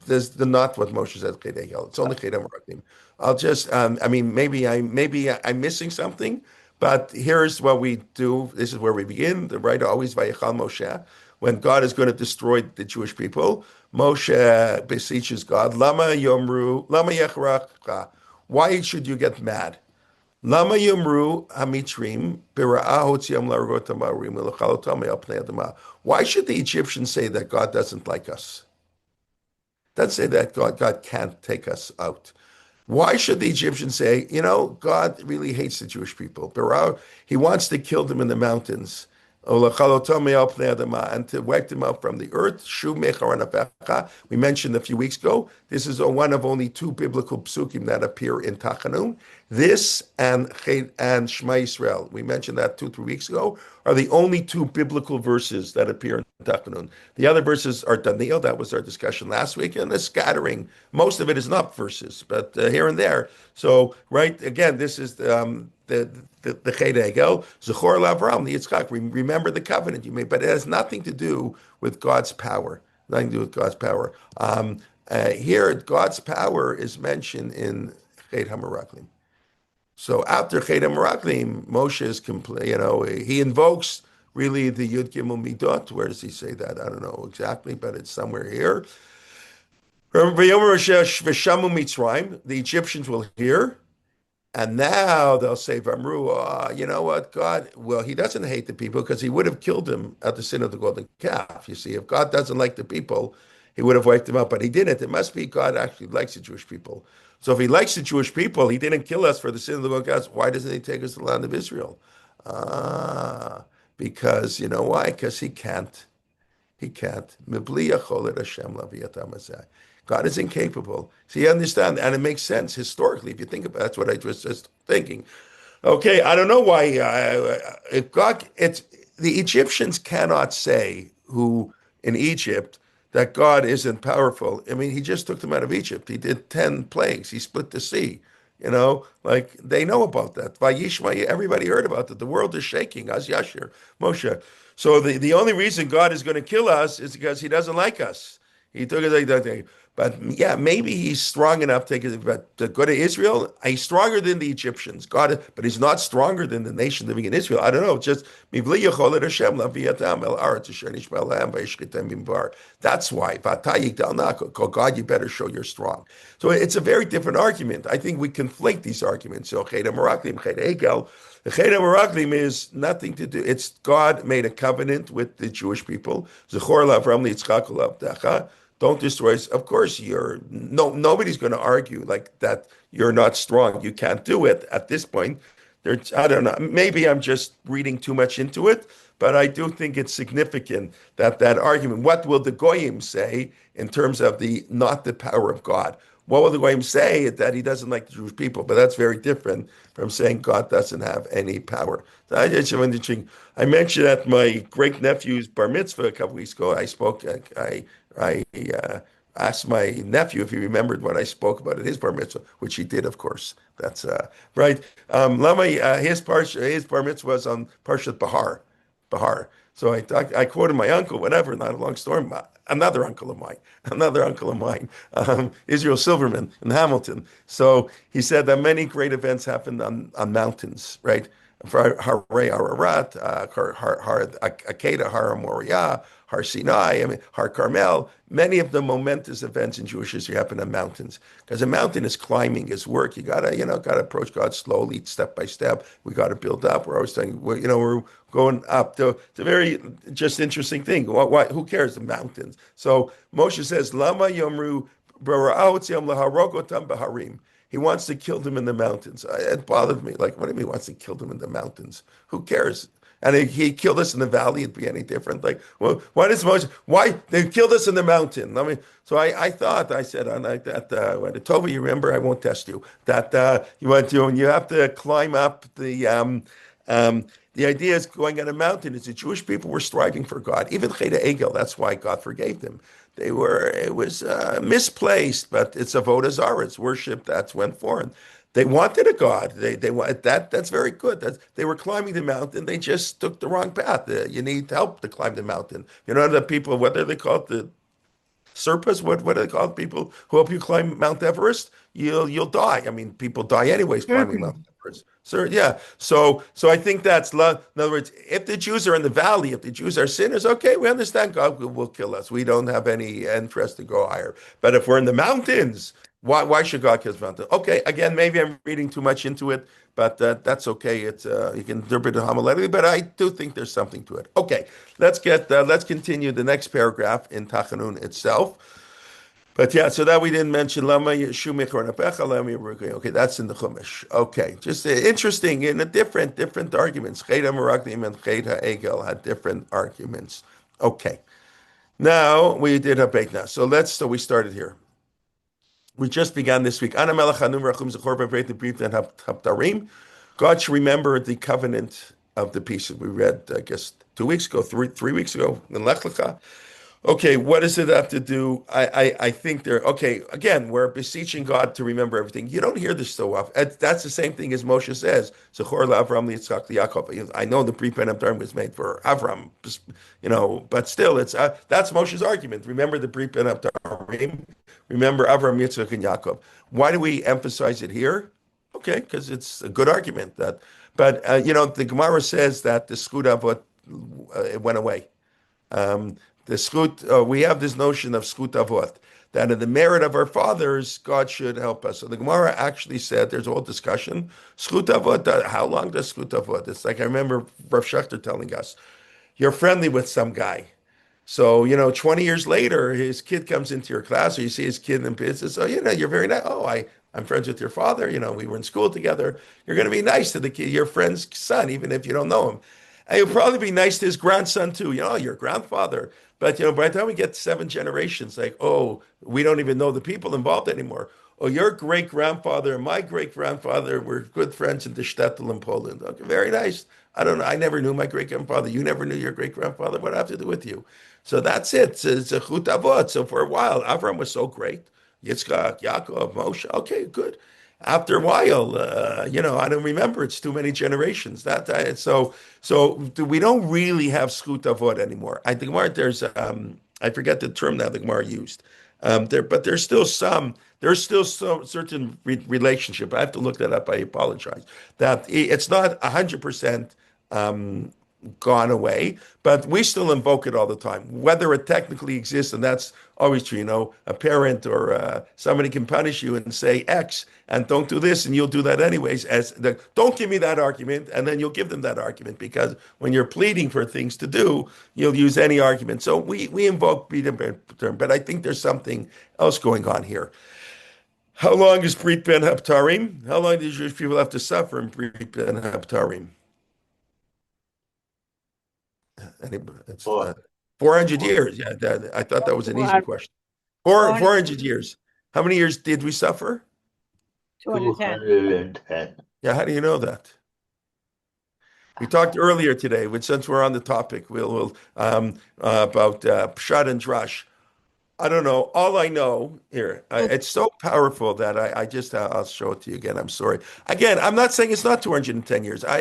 There's the not what Moshe says Cheda Egel. It's only Cheda Merakim. I'll just, I mean, maybe I'm missing something, but here's what we do. This is where we begin. The writer always Vayechal Moshe. When God is going to destroy the Jewish people, Moshe beseeches God, Lama Yomru, Lama Yechracha. Why should you get mad? Lama Yomru Hamitrim Bira'ah Hotziam Largot Tamarim Elachalotam Pnei Adama. Why should the Egyptians say that God doesn't like us? Doesn't say that God can't take us out. Why should the Egyptians say, God really hates the Jewish people? He wants to kill them in the mountains. And to wipe them out from the earth. We mentioned a few weeks ago, this is one of only two biblical psukim that appear in Tachanun. This and Shema Yisrael, we mentioned that 2-3 weeks ago, are the only two biblical verses that appear in Tachanun. The other verses are Daniel, that was our discussion last week, and a scattering. Most of it is not verses, but here and there. So, right, again, this is the Cheda Egel, Zechor Lavram, the Yitzchak. Remember the covenant you made, but it has nothing to do with God's power. Nothing to do with God's power. Here, God's power is mentioned in Ched HaMeraklim. So after Ched HaMeraklim, Moshe is he invokes really the Yud Gimel Midot. Where does he say that? I don't know exactly, but it's somewhere here. The Egyptians will hear. And now they'll say, Vamru, you know what, God, well, he doesn't hate the people because he would have killed them at the sin of the golden calf. You see, if God doesn't like the people, he would have wiped them out, but he didn't. It must be God actually likes the Jewish people. So if he likes the Jewish people, he didn't kill us for the sin of the golden calf. Why doesn't he take us to the land of Israel? Because, you know why? Because he can't. He can't. God is incapable. So you understand, and it makes sense historically if you think about it. That's what I was just thinking. Okay, I don't know why. If the Egyptians cannot say who in Egypt that God isn't powerful. I mean, he just took them out of Egypt. He did 10 plagues. He split the sea. Like they know about that. Vayishma, everybody heard about it. The world is shaking. Az Yashir, Moshe. So the only reason God is going to kill us is because he doesn't like us. He took it like that. But yeah, maybe he's strong enough to go to Israel. He's stronger than the Egyptians. God, but he's not stronger than the nation living in Israel. I don't know. Just that's why. God, you better show you're strong. So it's a very different argument. I think we conflate these arguments. So Cheda Meraklim, Cheda Egel. The Cheda Meraklim is nothing to do. It's God made a covenant with the Jewish people. Zechor Lavram Yitzchak Lavdecha. Don't destroy us. Of course, nobody's going to argue like that. You're not strong. You can't do it at this point. I don't know. Maybe I'm just reading too much into it, but I do think it's significant that argument. What will the goyim say in terms of not the power of God? What will the goyim say that he doesn't like the Jewish people? But that's very different from saying God doesn't have any power. So I mentioned at my great nephew's bar mitzvah a couple weeks ago. I asked my nephew if he remembered what I spoke about at his bar mitzvah, which he did, of course. That's right. His bar mitzvah was on Parshat Bahar. So I quoted my uncle, whatever, not a long story. Another uncle of mine, Israel Silverman in Hamilton. So he said that many great events happened on mountains, right? Harei Ararat, Har Akedah, Har Moriah, Har Sinai, Har Carmel. Many of the momentous events in Jewish history happen on mountains because a mountain is climbing, is work. You gotta approach God slowly, step by step. We gotta build up. We're always saying, we're going up. It's a very just interesting thing. Why? Who cares? The mountains. So Moshe says, Lama Yomru Bara'otiam Laharogotam Baharim. He wants to kill them in the mountains. It bothered me. Like, what do you mean he wants to kill them in the mountains? Who cares? And he killed us in the valley. It'd be any different. Like, well, why they killed us in the mountain? I mean, so I said, when Tova, you remember, I won't test you. That you have to climb up the The idea is going on a mountain is the Jewish people were striving for God. Even Cheda Egel, that's why God forgave them. It was misplaced, but it's avodah zarah, it's worship that's went foreign. They wanted a God. They want that. That's very good. They were climbing the mountain. They just took the wrong path. You need help to climb the mountain. You know the people, what do they call it? The Sherpas, what do they call it? People who help you climb Mount Everest, you'll die. I mean, people die anyways climbing Mount Champion. Everest. So yeah, so I think that's love. In other words, if the Jews are in the valley, if the Jews are sinners, okay, we understand God will kill us. We don't have any interest to go higher. But if we're in the mountains, why should God kill us mountain? Okay, again, maybe I'm reading too much into it, but that's okay. It's you can interpret it homiletically, but I do think there's something to it. Okay, let's continue the next paragraph in Tachanun itself. But yeah, so that we didn't mention Lama Yeshu Michor Napecha, Lama Yerukai. Okay, that's in the Chumash. Okay, just interesting in a different arguments. Cheda Meraglim and Cheda Egel had different arguments. Okay, now we did a beit now. So we started here. We just began this week. Ana Melech Hanum Rachum Zechor B'Breit Nebrit and Haptarim. God should remember the covenant of the pieces. We read, I guess, 2 weeks ago, three weeks ago in Lech Lecha. Okay, what does it have to do? I think they're okay. Again, we're beseeching God to remember everything. You don't hear this so often. That's the same thing as Moshe says. Zechor LaAvram liYitzchak liYaakov. I know the pre-Penam term was made for Avram, but still, it's that's Moshe's argument. Remember the pre-Penam term. Remember Avram, Yitzchak, and Yaakov. Why do we emphasize it here? Okay, because it's a good argument. But the Gemara says that the Zchut Avot it went away. The Zchut, we have this notion of Zchut Avot, that in the merit of our fathers, God should help us. So the Gemara actually said, there's a whole discussion. Zchut Avot, how long does Zchut Avot? It's like I remember Rav Schechter telling us, you're friendly with some guy. So, 20 years later, his kid comes into your class, or you see his kid in business. So, you're very nice. Oh, I'm friends with your father. We were in school together. You're going to be nice to the kid, your friend's son, even if you don't know him. And you'll probably be nice to his grandson too. Your grandfather. But, by the time we get 7 generations, like, oh, we don't even know the people involved anymore. Oh, your great grandfather and my great grandfather were good friends in the shtetl in Poland. Okay, very nice. I don't know. I never knew my great grandfather. You never knew your great grandfather. What do I have to do with you? So that's it. It's a chut avot. So for a while, Avram was so great. Yitzchak, Yaakov, Moshe. Okay, good. After a while, I don't remember. It's too many generations. So we don't really have zchut avot anymore. I think there's I forget the term that the Gemara used. But there's still some certain relationship. I have to look that up. I apologize. That it's not 100% gone away, but we still invoke it all the time. Whether it technically exists, and that's always true. A parent or somebody can punish you and say X, and don't do this, and you'll do that anyways. Don't give me that argument, and then you'll give them that argument, because when you're pleading for things to do, you'll use any argument. So we invoke term, but I think there's something else going on here. How long is Brit Ben Haptarim? How long do Jewish people have to suffer in Brit Ben Haptarim? It's 400 years. Yeah, I thought that was an easy question. 400 years. How many years did we suffer? 210. 210. Yeah, how do you know that? We talked earlier today, since we're on the topic, we'll about Pshat and Drash. I don't know. All I know here, it's so powerful that I'll show it to you again. I'm sorry. Again, I'm not saying it's not 210 years. I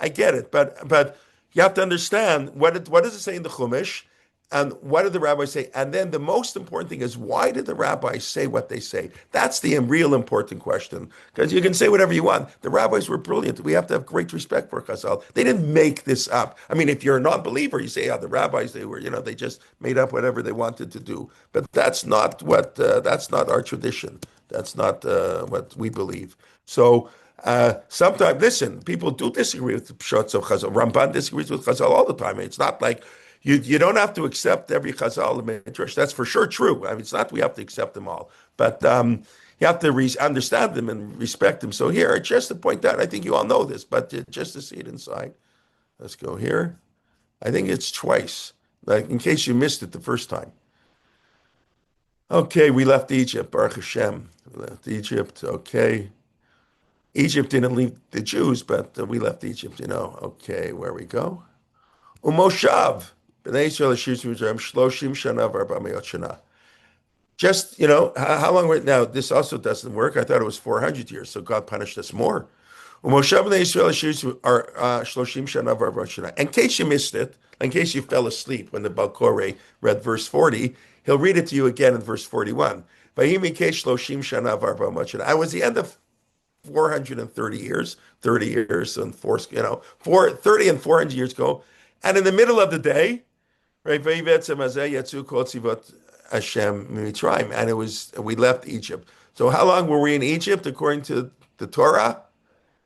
get it, but you have to understand what does it say in the Chumash, and what did the rabbis say? And then the most important thing is, why did the rabbis say what they say? That's the real important question, because you can say whatever you want. The rabbis were brilliant. We have to have great respect for Chazal. They didn't make this up. I mean, if you're a non-believer, you say, the rabbis, they just made up whatever they wanted to do. But that's not that's not our tradition. That's not what we believe. So sometimes, listen, people do disagree with the Pshat of Chazal. Ramban disagrees with Chazal all the time. It's not like you don't have to accept every Chazal in Midrash. That's for sure true. I mean, it's not we have to accept them all, but you have to understand them and respect them. So here, just to point out, I think you all know this, but just to see it inside. Let's go here. I think it's twice, like in case you missed it the first time. Okay, we left Egypt, Baruch Hashem. We left Egypt, okay. Egypt didn't leave the Jews, but we left Egypt, Okay, where we go? Umoshav. B'nai Yisrael Ashiru Mitzrayim Shloshim Shana v'Arba Me'ot Shana. Just, how long right now? This also doesn't work. I thought it was 400 years, so God punished us more. Umoshav B'nai Yisrael Ashiru are Shloshim Shana v'Arba Shana. In case you missed it, in case you fell asleep when the Balkore read verse 40, he'll read it to you again in verse 41. Vayimi Kesh Shloshim Shana v'Arba Shana. I was the end of 430 years, 30 years and 30 and 400 years ago. And in the middle of the day, right, Hashem Mitzrayim, and we left Egypt. So how long were we in Egypt according to the Torah?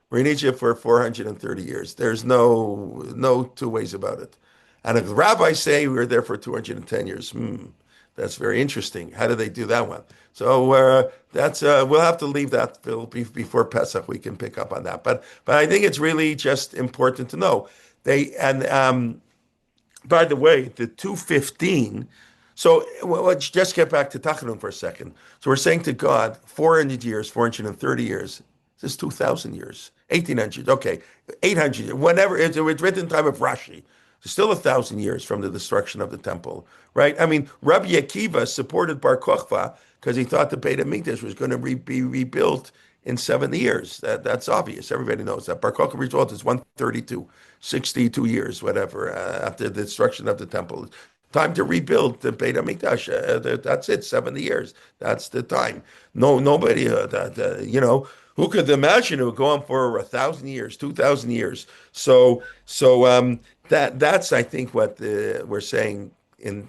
We're in Egypt for 430 years. There's no two ways about it. And the rabbis say we were there for 210 years. That's very interesting. How do they do that one? So that's we'll have to leave that before Pesach. We can pick up on that. But I think it's really just important to know. By the way, the 215. So let's just get back to Tachanun for a second. So we're saying to God, 400 years, 430 years. This is 2,000 years, 1,800. Okay, 800. Whenever it's written in time of Rashi. It's still 1,000 years from the destruction of the temple, right? I mean, Rabbi Akiva supported Bar Kokhba because he thought the Beit HaMikdash was going to be rebuilt in 70 years. That's obvious. Everybody knows that. Bar Kokhba result is 132, 62 years, whatever, after the destruction of the temple. Time to rebuild the Beit HaMikdash. That's it, 70 years. That's the time. Nobody, who could imagine it would go on for 1,000 years, 2,000 years? So that's I think what we're saying in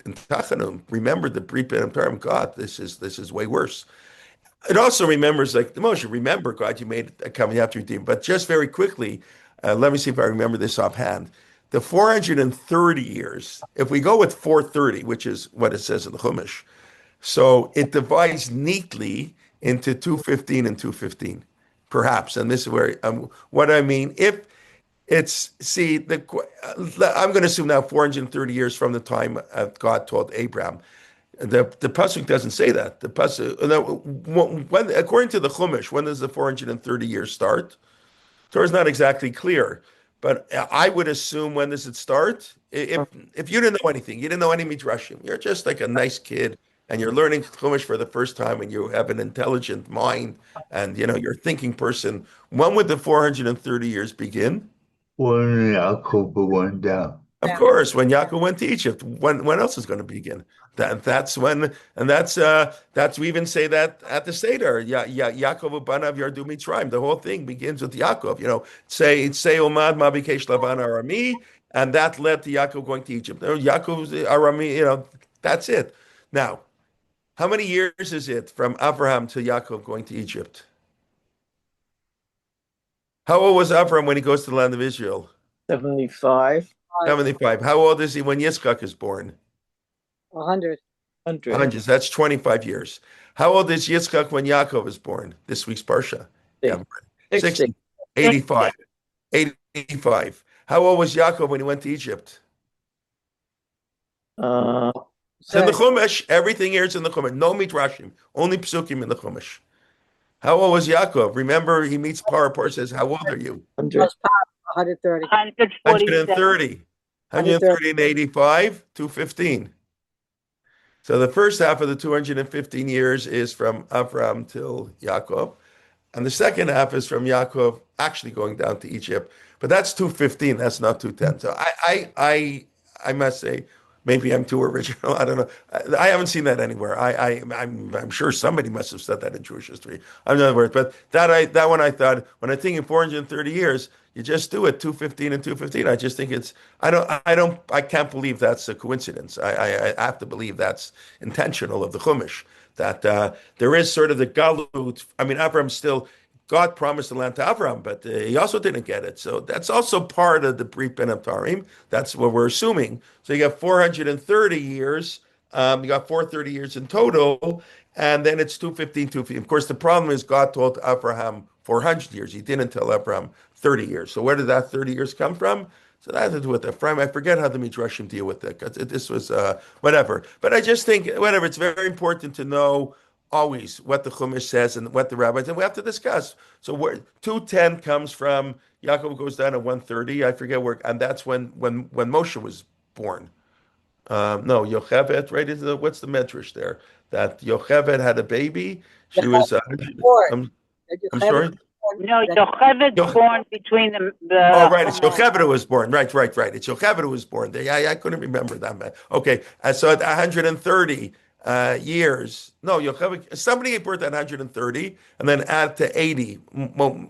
Tachanun. Remember the Brit Bein God. This is way worse. It also remembers like the Moshe. Remember God, you made a covenant you have to redeem. But just very quickly, let me see if I remember this offhand. The 430 years. If we go with 430, which is what it says in the Chumash, so it divides neatly into 215 and 215, perhaps. And this is where what I mean. If it's I'm going to assume now 430 years from the time God told Abraham. The pasuk doesn't say that. The pasuk, when according to the Chumash, when does the 430 years start? Torah is not exactly clear, but I would assume when does it start? If you didn't know anything, you didn't know any midrashim, you're just like a nice kid, and you're learning Chumash for the first time, and you have an intelligent mind, and you're a thinking person. When would the 430 years begin? When Yaakov went down. Of course, when Yaakov went to Egypt. When else is going to begin? That's when, and that's we even say that at the Seder. Yaakov Banav Yardu Mitzrayim. The whole thing begins with Yaakov. Say Omad Ma Bikesh Lavan Arami, and that led to Yaakov going to Egypt. Yaakov's Arami. That's it. Now, how many years is it from Abraham to Yaakov going to Egypt? How old was Abraham when he goes to the land of Israel? 75. 75. How old is he when Yitzchak is born? 100. 100. That's 25 years. How old is Yitzchak when Yaakov is born? This week's Parsha. 60. 85. 85. How old was Yaakov when he went to Egypt? It's in the Chumash. Everything here is in the Chumash. No midrashim. Only psukim in the Chumash. How old was Yaakov? Remember, he meets Parah. Parah says, how old are you? 130. 130. 130 and 85, 215. So the first half of the 215 years is from Abraham till Yaakov. And the second half is from Yaakov actually going down to Egypt. But that's 215. That's not 210. So I must say, maybe I'm too original. I don't know. I haven't seen that anywhere. I'm sure somebody must have said that in Jewish history. I'm not aware. But that one I thought, when I think in 430 years, you just do it 215 and 215. I just think I can't believe that's a coincidence. I have to believe that's intentional of the Chumash. That there is sort of the galut. I mean, God promised the land to Abraham, but he also didn't get it. So that's also part of the Brit Bein Tarim. That's what we're assuming. So you got 430 years. You got 430 years in total, and then it's 215, 215. Of course, the problem is God told Abraham 400 years. He didn't tell Abraham 30 years. So where did that 30 years come from? So that has to do with Ephraim. I forget how the Midrashim deal with it, because this was whatever. But I just think, whatever, it's very important to know always what the Chumash says and what the rabbis, and we have to discuss. So where 210 comes from, Yaakov goes down to 130. I forget where, and that's when Moshe was born. No, Yocheved, right? What's the medrash there? That Yocheved had a baby. She was. Born. I'm, That I'm Yocheved sorry. born, No, that Yocheved's born between Oh, the right. It's Yocheved who was born. Right. It's Yocheved who was born. I couldn't remember that, man. Okay. So at 130 years, no, Yocheved, somebody gave birth at 130 and then add to 80. no,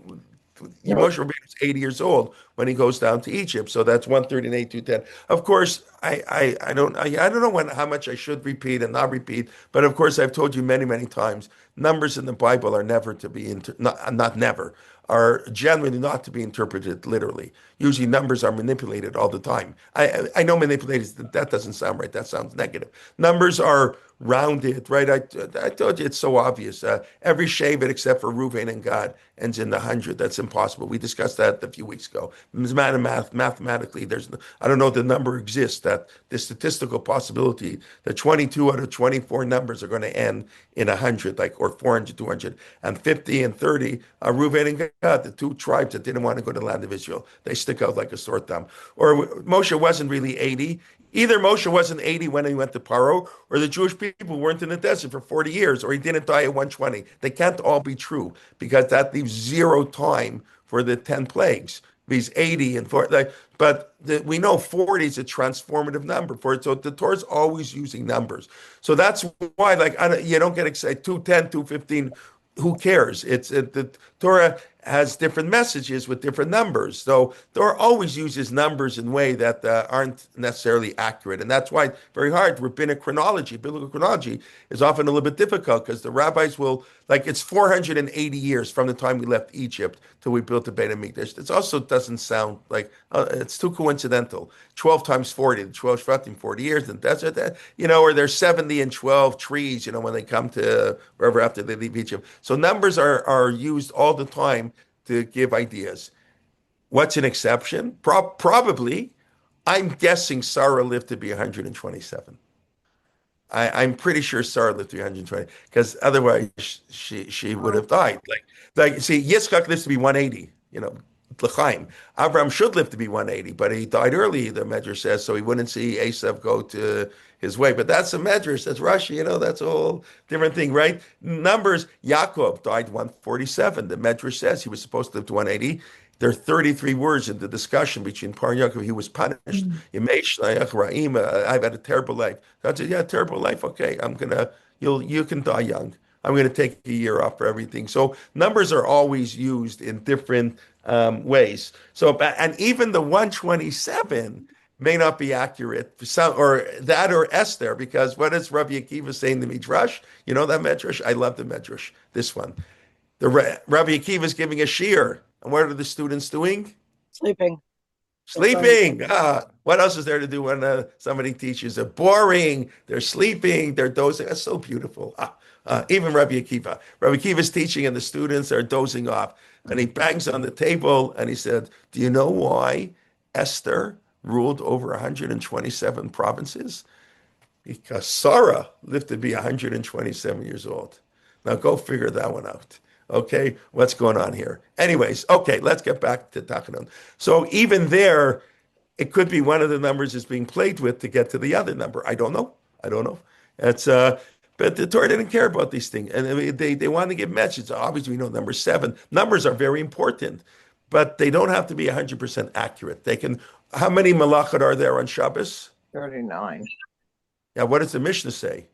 Moshe Rabbeinu is 80 years old when he goes down to Egypt. So that's 138, 210. Of course, I don't know how much I should repeat and not repeat, but of course I've told you many, many times, numbers in the Bible are never to be not never, are generally not to be interpreted literally. Usually numbers are manipulated all the time. I know manipulated, that doesn't sound right. That sounds negative. Numbers are rounded, right? I told you it's so obvious. Every Shevet except for Reuven and God ends in the 100. That's impossible. We discussed that a few weeks ago. Mathematically, I don't know if the number exists, that the statistical possibility that 22 out of 24 numbers are going to end in 100, like, or 400, 200, and 50 and 30 are Reuven and God, the two tribes that didn't want to go to the land of Israel. They stick out like a sore thumb. Or Moshe wasn't really 80. Either Moshe wasn't 80 when he went to Paro, or the Jewish people weren't in the desert for 40 years, or he didn't die at 120. They can't all be true because that leaves zero time for the 10 plagues. These 80 and 40, but we know 40 is a transformative number for it. So the Torah's always using numbers. So that's why, like, you don't get excited. 210, 215. Who cares? The Torah has different messages with different numbers. So Torah always uses numbers in a way that aren't necessarily accurate. And that's why it's very hard. Rabbinic chronology, biblical chronology is often a little bit difficult because the rabbis will, like, it's 480 years from the time we left Egypt till we built the Beit HaMikdash. It also doesn't sound like, it's too coincidental. 12 times 40, the 12 Shvatim, 40 years in the desert, or there's 70 and 12 trees, when they come to wherever after they leave Egypt. So numbers are used all the time to give ideas. What's an exception? Probably, I'm guessing Sarah lived to be 127. I'm pretty sure Sarah lived to be 120 because otherwise she would have died. Like see, Yitzchak lives to be 180. L'chaim. Abraham should live to be 180, but he died early. The Medrash says so he wouldn't see Esav go to his way. But that's a Medrash. That's Rashi. That's a whole different thing, right? Numbers. Yaakov died 147. The Medrash says he was supposed to live to 180. There are 33 words in the discussion between Par and Yaakov. He was punished. I've had a terrible life. I said, yeah, terrible life. Okay, you can die young. I'm going to take a year off for everything. So numbers are always used in different ways. So, and even the 127 may not be accurate for some, or that or Esther, because what does Rabbi Akiva say in the Midrash? You know that Midrash? I love the Midrash. This one. Rabbi Akiva is giving a shiur. And what are the students doing? sleeping. Sleeping. What else is there to do when somebody teaches? They're boring. They're sleeping. They're dozing. That's so beautiful. Even Rabbi Akiva. Rabbi Akiva is teaching, and the students are dozing off. And he bangs on the table, and he said, "Do you know why Esther ruled over 127 provinces? Because Sarah lived to be 127 years old." Now go figure that one out. Okay, what's going on here? Anyways, okay, let's get back to Tachanun. So even there, it could be one of the numbers is being played with to get to the other number. I don't know. It's but the Torah didn't care about these things, and they wanted to give messages. Obviously, we know number 7. Numbers are very important, but they don't have to be 100% accurate. They can. How many malachot are there on Shabbos? 39. Yeah, what does the Mishnah say?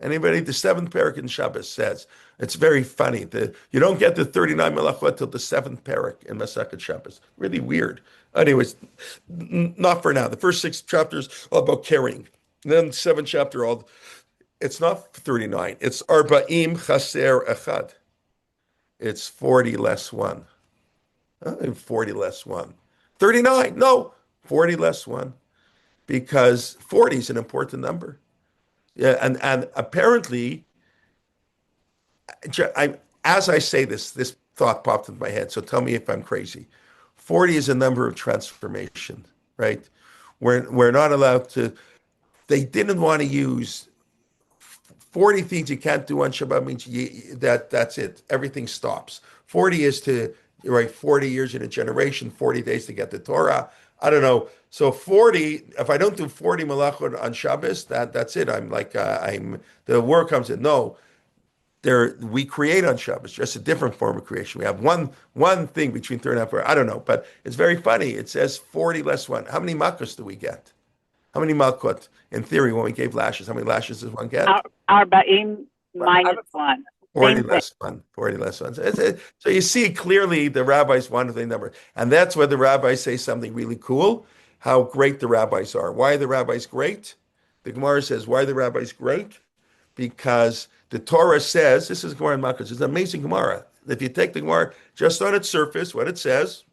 Anybody? The 7th parak in Shabbos says it's very funny. You don't get the 39 melachot till the 7th parak in Masechet Shabbos. Really weird. Anyways, not for now. The first 6 chapters all about carrying. And then 7th chapter it's not 39. It's arba'im chaser echad. It's 40 less 1. 40 less 1. 39. No, 40 less 1. Because 40 is an important number. Yeah, and apparently, as I say this thought popped into my head. So tell me if I'm crazy. 40 is a number of transformation, right? We're not allowed to. They didn't want to use 40 things you can't do on Shabbat means that's it. Everything stops. 40 is to, right, 40 years in a generation, 40 days to get the Torah. I don't know. So 40, if I don't do 40 malachot on Shabbos, that's it. I'm like, the word comes in. No, we create on Shabbos, just a different form of creation. We have one thing between third and half hour. I don't know, but it's very funny. It says 40 less one. How many malchus do we get? How many malchut? In theory, when we gave lashes, how many lashes does one get? Arba'im minus one. 40 less one. 40 less one. So you see clearly the rabbis wanted the number. And that's where the rabbis say something really cool, how great the rabbis are. Why are the rabbis great? The Gemara says, why are the rabbis great? Because the Torah says, this is Gemara in Makkah, it's an amazing Gemara. If you take the Gemara just on its surface, what it says,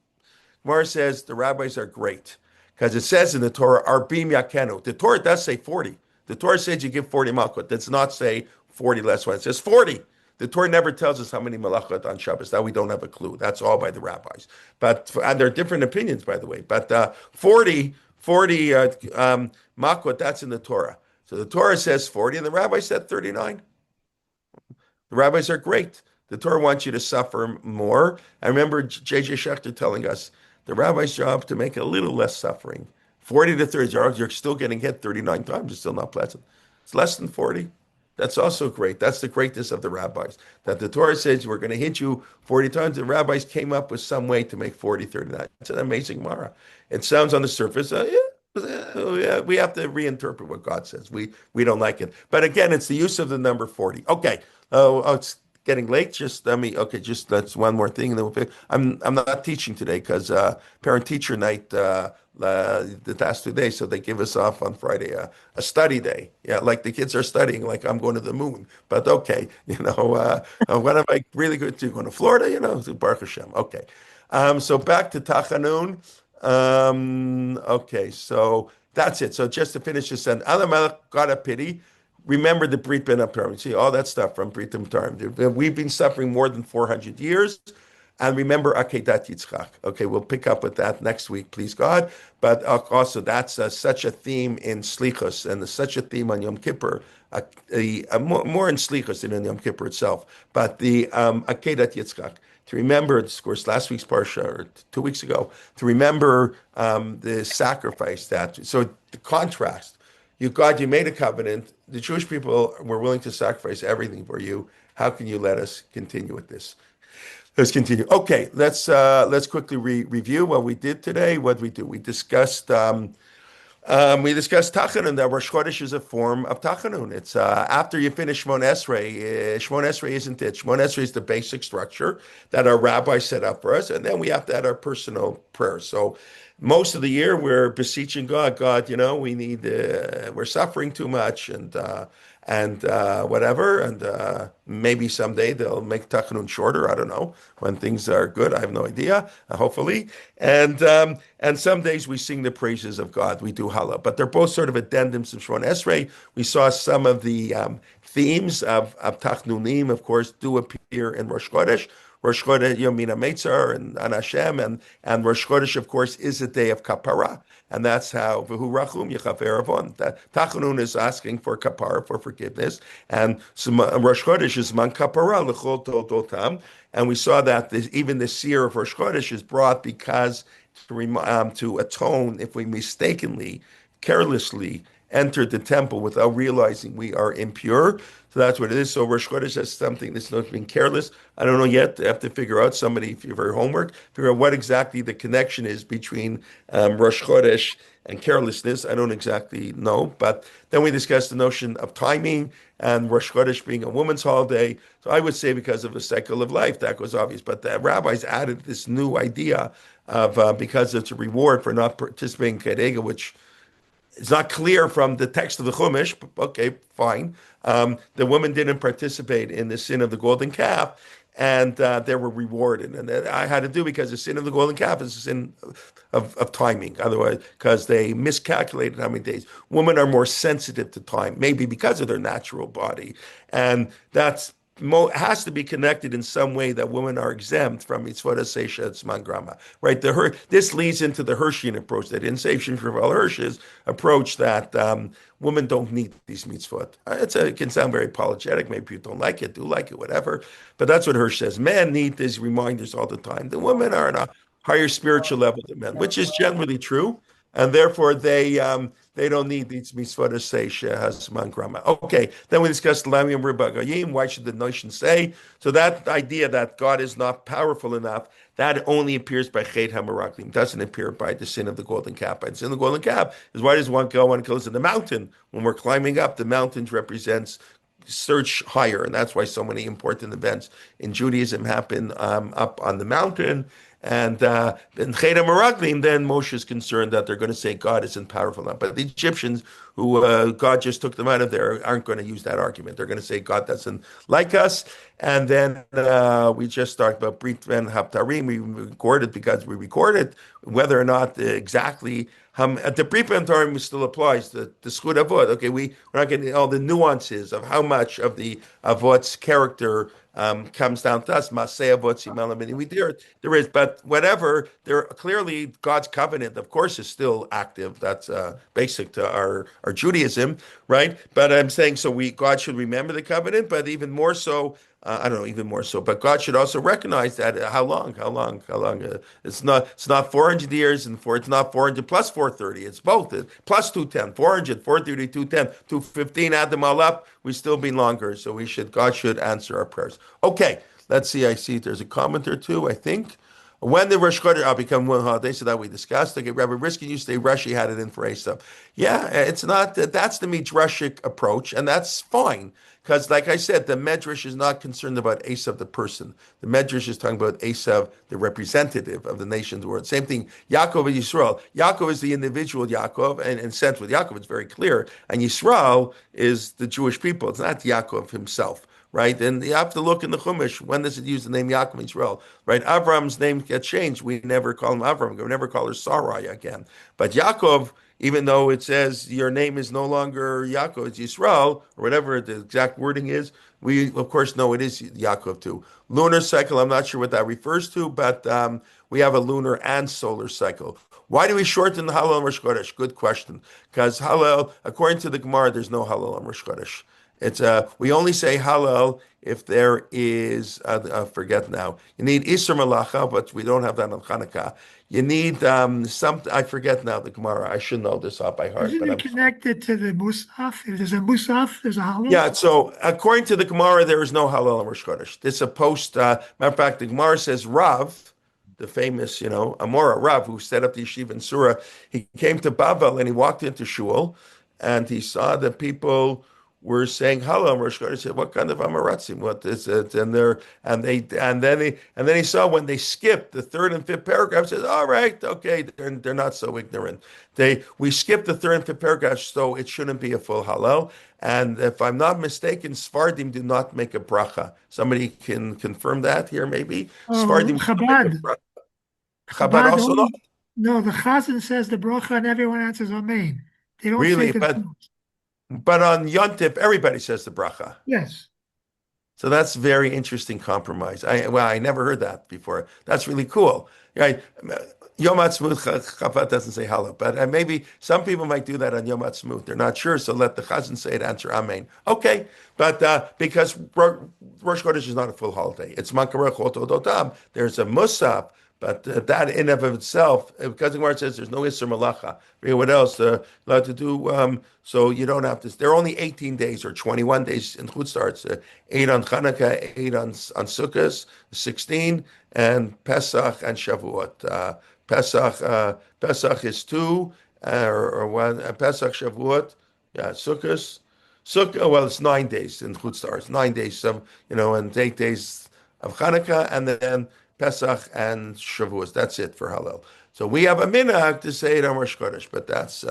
Gemara says the rabbis are great. Because it says in the Torah, Arbim Yakenu. The Torah does say 40. The Torah says you give 40 malchut. It does not say 40 less one. It says 40. The Torah never tells us how many malachot on Shabbos. That we don't have a clue. That's all by the rabbis. And there are different opinions, by the way. But 40 malchot, that's in the Torah. So the Torah says 40, and the rabbi said 39. The rabbis are great. The Torah wants you to suffer more. I remember J.J. Schechter telling us the rabbi's job to make it a little less suffering. 40 to 30, you're still getting hit 39 times. It's still not pleasant. It's less than 40. That's also great. That's the greatness of the rabbis. That the Torah says we're going to hit you 40 times. The rabbis came up with some way to make 40, 39. It's an amazing Mara. It sounds on the surface, yeah, we have to reinterpret what God says. We don't like it. But again, it's the use of the number 40. Okay. It's getting late. Just that's one more thing. And then I'm not teaching today because parent teacher night the past 2 days, so they give us off on Friday a study day. Yeah, like the kids are studying, like I'm going to the moon. But okay, what am I really going to do? Going to Florida? To Baruch Hashem. Okay, so back to Tachanun. Okay, so that's it. So just to finish this sentence, Alamelech got a pity. Remember the Brit Ben Abtarim. See all that stuff from Brit Ben Abtarim. We've been suffering more than 400 years. And remember Akedat Yitzchak. Okay, we'll pick up with that next week, please God. But also that's such a theme in Slichus and such a theme on Yom Kippur, more in Slichus than in Yom Kippur itself. But the Akedat Yitzchak, to remember, of course, last week's Parsha, or 2 weeks ago, to remember the sacrifice so the contrast. God, you made a covenant. The Jewish people were willing to sacrifice everything for you. How can you let us continue with this? Let's continue. Okay, let's quickly review what we did today. What we do? We discussed Tachanun. That Rosh Chodesh is a form of Tachanun. It's after you finish Shmon Esrei. Shmon Esrei isn't it? Shmon Esrei is the basic structure that our rabbi set up for us, and then we have to add our personal prayers. So most of the year we're beseeching God. God, we need. We're suffering too much, and whatever, and maybe someday they'll make Tachanun shorter. I don't know. When things are good, I have no idea. Hopefully, and some days we sing the praises of God. We do Hala, but they're both sort of addendums of Shmon Esrei. We saw some of the themes of Tachanunim, of course, do appear in Rosh Chodesh. Rosh Chodesh, Yomina Meitzar, and An Hashem, and Rosh Chodesh, of course, is a day of kapara, and that's how V'hu Rachum Yechaver Avon. Tachanun is asking for kapara, for forgiveness, and Rosh Chodesh is Man Kapara L'Chol Toldotam, and we saw that even the seer of Rosh Chodesh is brought because to atone if we mistakenly, carelessly entered the temple without realizing we are impure. So that's what it is. So Rosh Chodesh has something that's not being careless. I don't know yet. I have to figure out, somebody, if you have your homework, figure out what exactly the connection is between Rosh Chodesh and carelessness. I don't exactly know. But then we discussed the notion of timing and Rosh Chodesh being a woman's holiday. So I would say because of the cycle of life, that was obvious. But the rabbis added this new idea of because it's a reward for not participating in Kedega, which it's not clear from the text of the Chumash. Okay, fine. The women didn't participate in the sin of the golden calf, and they were rewarded. And I had to do because the sin of the golden calf is a sin of timing. Otherwise, because they miscalculated how many days. Women are more sensitive to time, maybe because of their natural body, and that's has to be connected in some way that women are exempt from mitzvot seisha tzman grama, right? This leads into the Hirschian approach, that in Seifshin Shrival Hirsch's approach that women don't need these mitzvot. It can sound very apologetic. Maybe you don't like it, do like it, whatever. But that's what Hirsch says. Men need these reminders all the time. The women are on a higher spiritual level than men, which is generally true, and therefore they don't need these mitzvot to say shehasman grama. Okay, then we discussed lamim ribagayim. Why should the nation say? So that idea that God is not powerful enough, that only appears by chet hamaraklim, doesn't appear by the sin of the golden calf. By the sin of the golden calf is, why does one go when it goes to the mountain? When we're climbing up, the mountains represents search higher, and that's why so many important events in Judaism happen up on the mountain. And in Cheda Meraglim, then Moshe is concerned that they're going to say God isn't powerful enough. But the Egyptians, who God just took them out of there, aren't going to use that argument. They're going to say God doesn't like us. And then we just talked about Brit Ben Haptarim. We recorded because we recorded whether or not exactly the Brit Ben Haptarim still applies. The Schut Avot. Okay, we're not getting all the nuances of how much of the Avot's character comes down to us. There is, but whatever, there clearly God's covenant, of course, is still active. That's basic to our Judaism, right? But I'm saying, so God should remember the covenant, but even more so, I don't know, even more so. But God should also recognize that how long? It's not 400 years it's not 400 plus 430. It's both plus 210, 400, 430, 210, 215. Add them all up, we still be longer. So God should answer our prayers. Okay, let's see. I see there's a comment or two, I think. When the Rosh Chodesh become one holiday, so that we discussed. Okay, Rabbi Riskin used to say Rashi had it in for Esav. Yeah, it's not that's the Midrashic approach, and that's fine. Because, like I said, the Medrash is not concerned about Esav, the person. The Medrash is talking about Esav, the representative of the nation's world. Same thing, Yaakov and Yisrael. Yaakov is the individual Yaakov, and in sense with Yaakov, it's very clear. And Yisrael is the Jewish people. It's not Yaakov himself, right? And you have to look in the Chumash. When does it use the name Yaakov Yisrael, right? Avram's name gets changed. We never call him Avram. We never call her Sarai again. But Yaakov, even though it says your name is no longer Yaakov, it's Yisrael, or whatever the exact wording is, we, of course, know it is Yaakov too. Lunar cycle, I'm not sure what that refers to, but we have a lunar and solar cycle. Why do we shorten the Hallel on Rosh Chodesh? Good question. Because Hallel, according to the Gemara, there's no Hallel on Rosh Chodesh. We only say Hallel if there is, I forget now. You need Isser Malacha, but we don't have that on Hanukkah. You need I forget now the Gemara. I should know this off by heart. Isn't it connected to the Musaf? If there's a Musaf, there's a Hallel? Yeah, so according to the Gemara, there is no Hallel on Rosh Chodesh. This is a post, matter of fact, the Gemara says Rav, the famous, Amora Rav, who set up the yeshiva in Surah, he came to Bavel and he walked into Shul and he saw the people were saying Hallel on Rosh Chodesh. He said, "What kind of Amaratzim? What is it?" And then he saw when they skipped the third and fifth paragraph. Says, "All right, okay, they're not so ignorant. We skipped the third and fifth paragraph, so it shouldn't be a full Hallel." And if I'm not mistaken, Sfardim do not make a bracha. Somebody can confirm that here, maybe. Sfardim Chabad. Chabad also not. No, the Chazan says the bracha and everyone answers Amen. They don't Really, say the but on Yontif, everybody says the bracha. Yes. So that's very interesting compromise. I never heard that before. That's really cool. Right? Yom HaTzmaut Chafat doesn't say Hallel, but maybe some people might do that on Yom HaTzmaut. They're not sure, so let the Chazan say it, answer Amen. Okay, but because Rosh Chodesh is not a full holiday. It's Makarech Otodotam. There's a Musaf. But that in of itself, because the Gemara says there's no Isser Malacha. What else? Allowed to do, so you don't have to. There are only 18 days or 21 days in Chutz starts. 8 on Chanukah, 8 on Sukkot, 16, and Pesach and Shavuot. Pesach is 2, or 1, Pesach, Shavuot, Sukkot. Well, it's 9 days in Chutz starts. 9 days, and 8 days of Chanukah, and then Pesach and Shavuos. That's it for Hallel. So we have a minhag to say it on Rosh Chodesh, but that's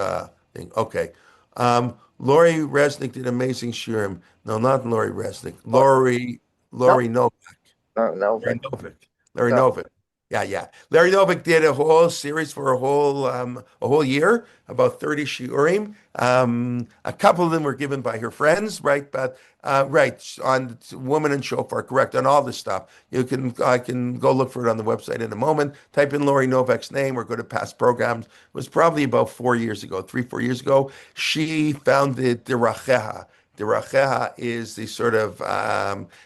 thing. Okay. Lori Resnick did amazing shirim. No, not Lori Resnick. Lori Novak. No. Larry Novak. Yeah. Larry Novak did a whole series for a whole year, about 30 shiurim. A couple of them were given by her friends, right? But right on woman and shofar, correct on all this stuff. I can go look for it on the website in a moment. Type in Lori Novak's name or go to past programs. It was probably about 4 years ago, 3, 4 years ago. She founded Diracheha. Diracheha is the sort of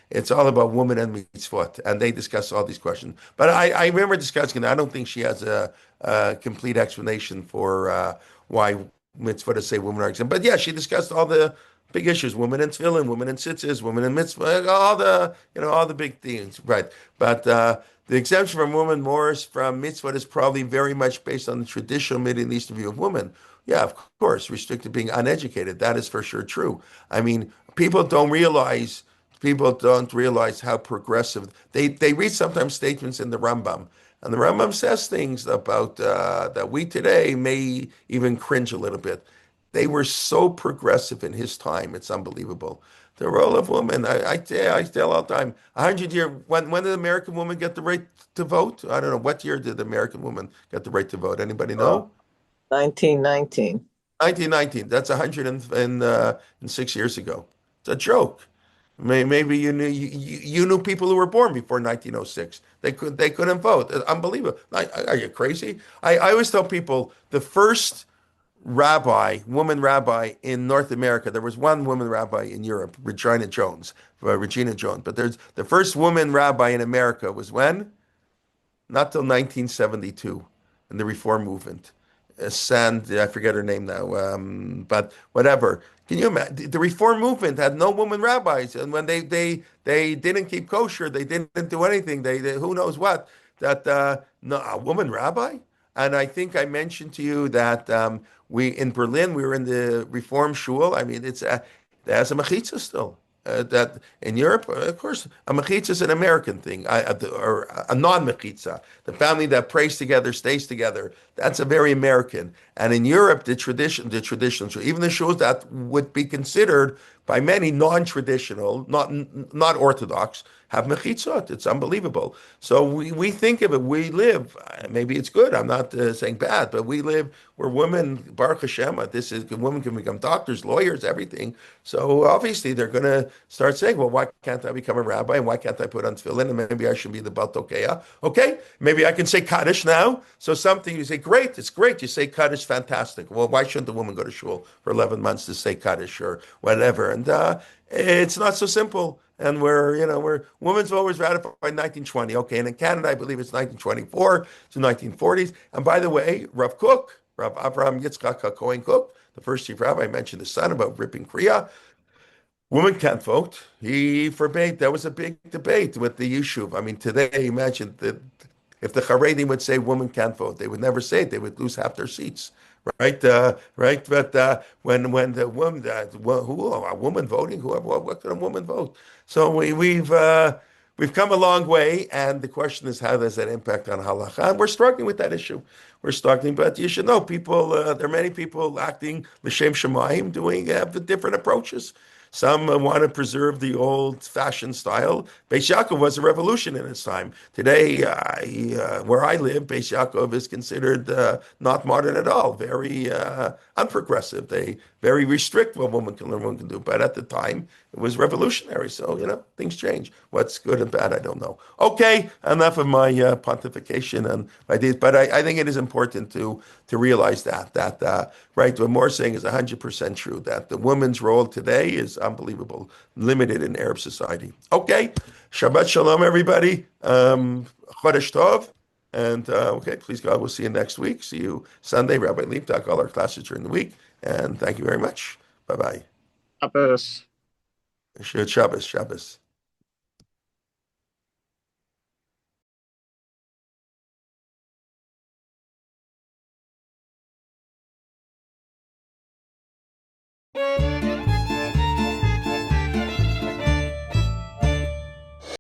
it's all about woman and mitzvot, and they discuss all these questions. But I remember discussing it. I don't think she has a complete explanation for why mitzvot to say women are exempt. But yeah, she discussed all the big issues: women in tefillin, women in tzitzis, women in mitzvah, all the big things, right? But the exemption from women, Morris, from mitzvot is probably very much based on the traditional Middle Eastern view of women. Yeah, of course, restricted being uneducated. That is for sure true. I mean, people don't realize how progressive they read sometimes statements in the Rambam, and the Rambam says things about that we today may even cringe a little bit. They were so progressive in his time; it's unbelievable. The role of women, I tell all the time, 100 year. When did the American woman get the right to vote? I don't know. What year did the American woman get the right to vote? Anybody know? 1919. 1919. That's 106 years ago. It's a joke. Maybe you knew people who were born before 1906. They couldn't vote. Unbelievable. Are you crazy? I always tell people the first woman rabbi in North America. There was one woman rabbi in Europe, Regina Jones. But there's the first woman rabbi in America was when? Not till 1972 in the Reform movement. I forget her name now, but whatever. Can you imagine? The Reform movement had no woman rabbis, and when they didn't keep kosher, they didn't do anything. They who knows what that no a woman rabbi. And I think I mentioned to you that we in Berlin we were in the Reform shul. I mean, it has a mechitza still. That in Europe, of course, a mechitza is an American thing, or a non-mechitza. The family that prays together stays together. That's a very American. And in Europe, the traditional, even the shuls that would be considered by many non-traditional, not Orthodox, have mechitzot. It's unbelievable. So we think of it. We live. Maybe it's good. I'm not saying bad, but we live where women, Baruch Hashem, women can become doctors, lawyers, everything. So obviously they're going to start saying, well, why can't I become a rabbi? And why can't I put on tefillin? And maybe I should be the Baltokeya. Okay, maybe I can say Kaddish now. So something you say, great, it's great. You say Kaddish, fantastic. Well, why shouldn't the woman go to shul for 11 months to say Kaddish or whatever? And it's not so simple. And we're women's vote was ratified in 1920. Okay, and in Canada, I believe it's 1924 to 1940s. And by the way, Rav Avraham Yitzchak HaKohen Cook, the first chief rabbi, mentioned his son about ripping Kriya. Women can't vote. He forbade. That was a big debate with the Yishuv. I mean, today, imagine that if the Haredim would say women can't vote, they would never say it. They would lose half their seats, right? Right. But when the woman, a woman voting, what can a woman vote? So we've come a long way, and the question is, how does that impact on halacha? And we're struggling with that issue. We're struggling, but you should know, people. There are many people acting l'shem shamayim, doing different approaches. Some want to preserve the old-fashioned style. Beis Yaakov was a revolution in its time. Today, where I live, Beis Yaakov is considered not modern at all, very unprogressive. They very restrict what women can learn, women can do. But at the time, it was revolutionary. So, things change. What's good and bad, I don't know. Okay, enough of my pontification and ideas. But I think it is important to realize that right, what Moore's saying is 100% true, that the woman's role today is unbelievable, limited in Arab society. Okay, Shabbat Shalom, everybody. Chodesh Tov. And okay, please God, we'll see you next week. See you Sunday, Rabbi Leiptak, all our classes during the week. And thank you very much. Bye-bye. Shabbos. Shabbos.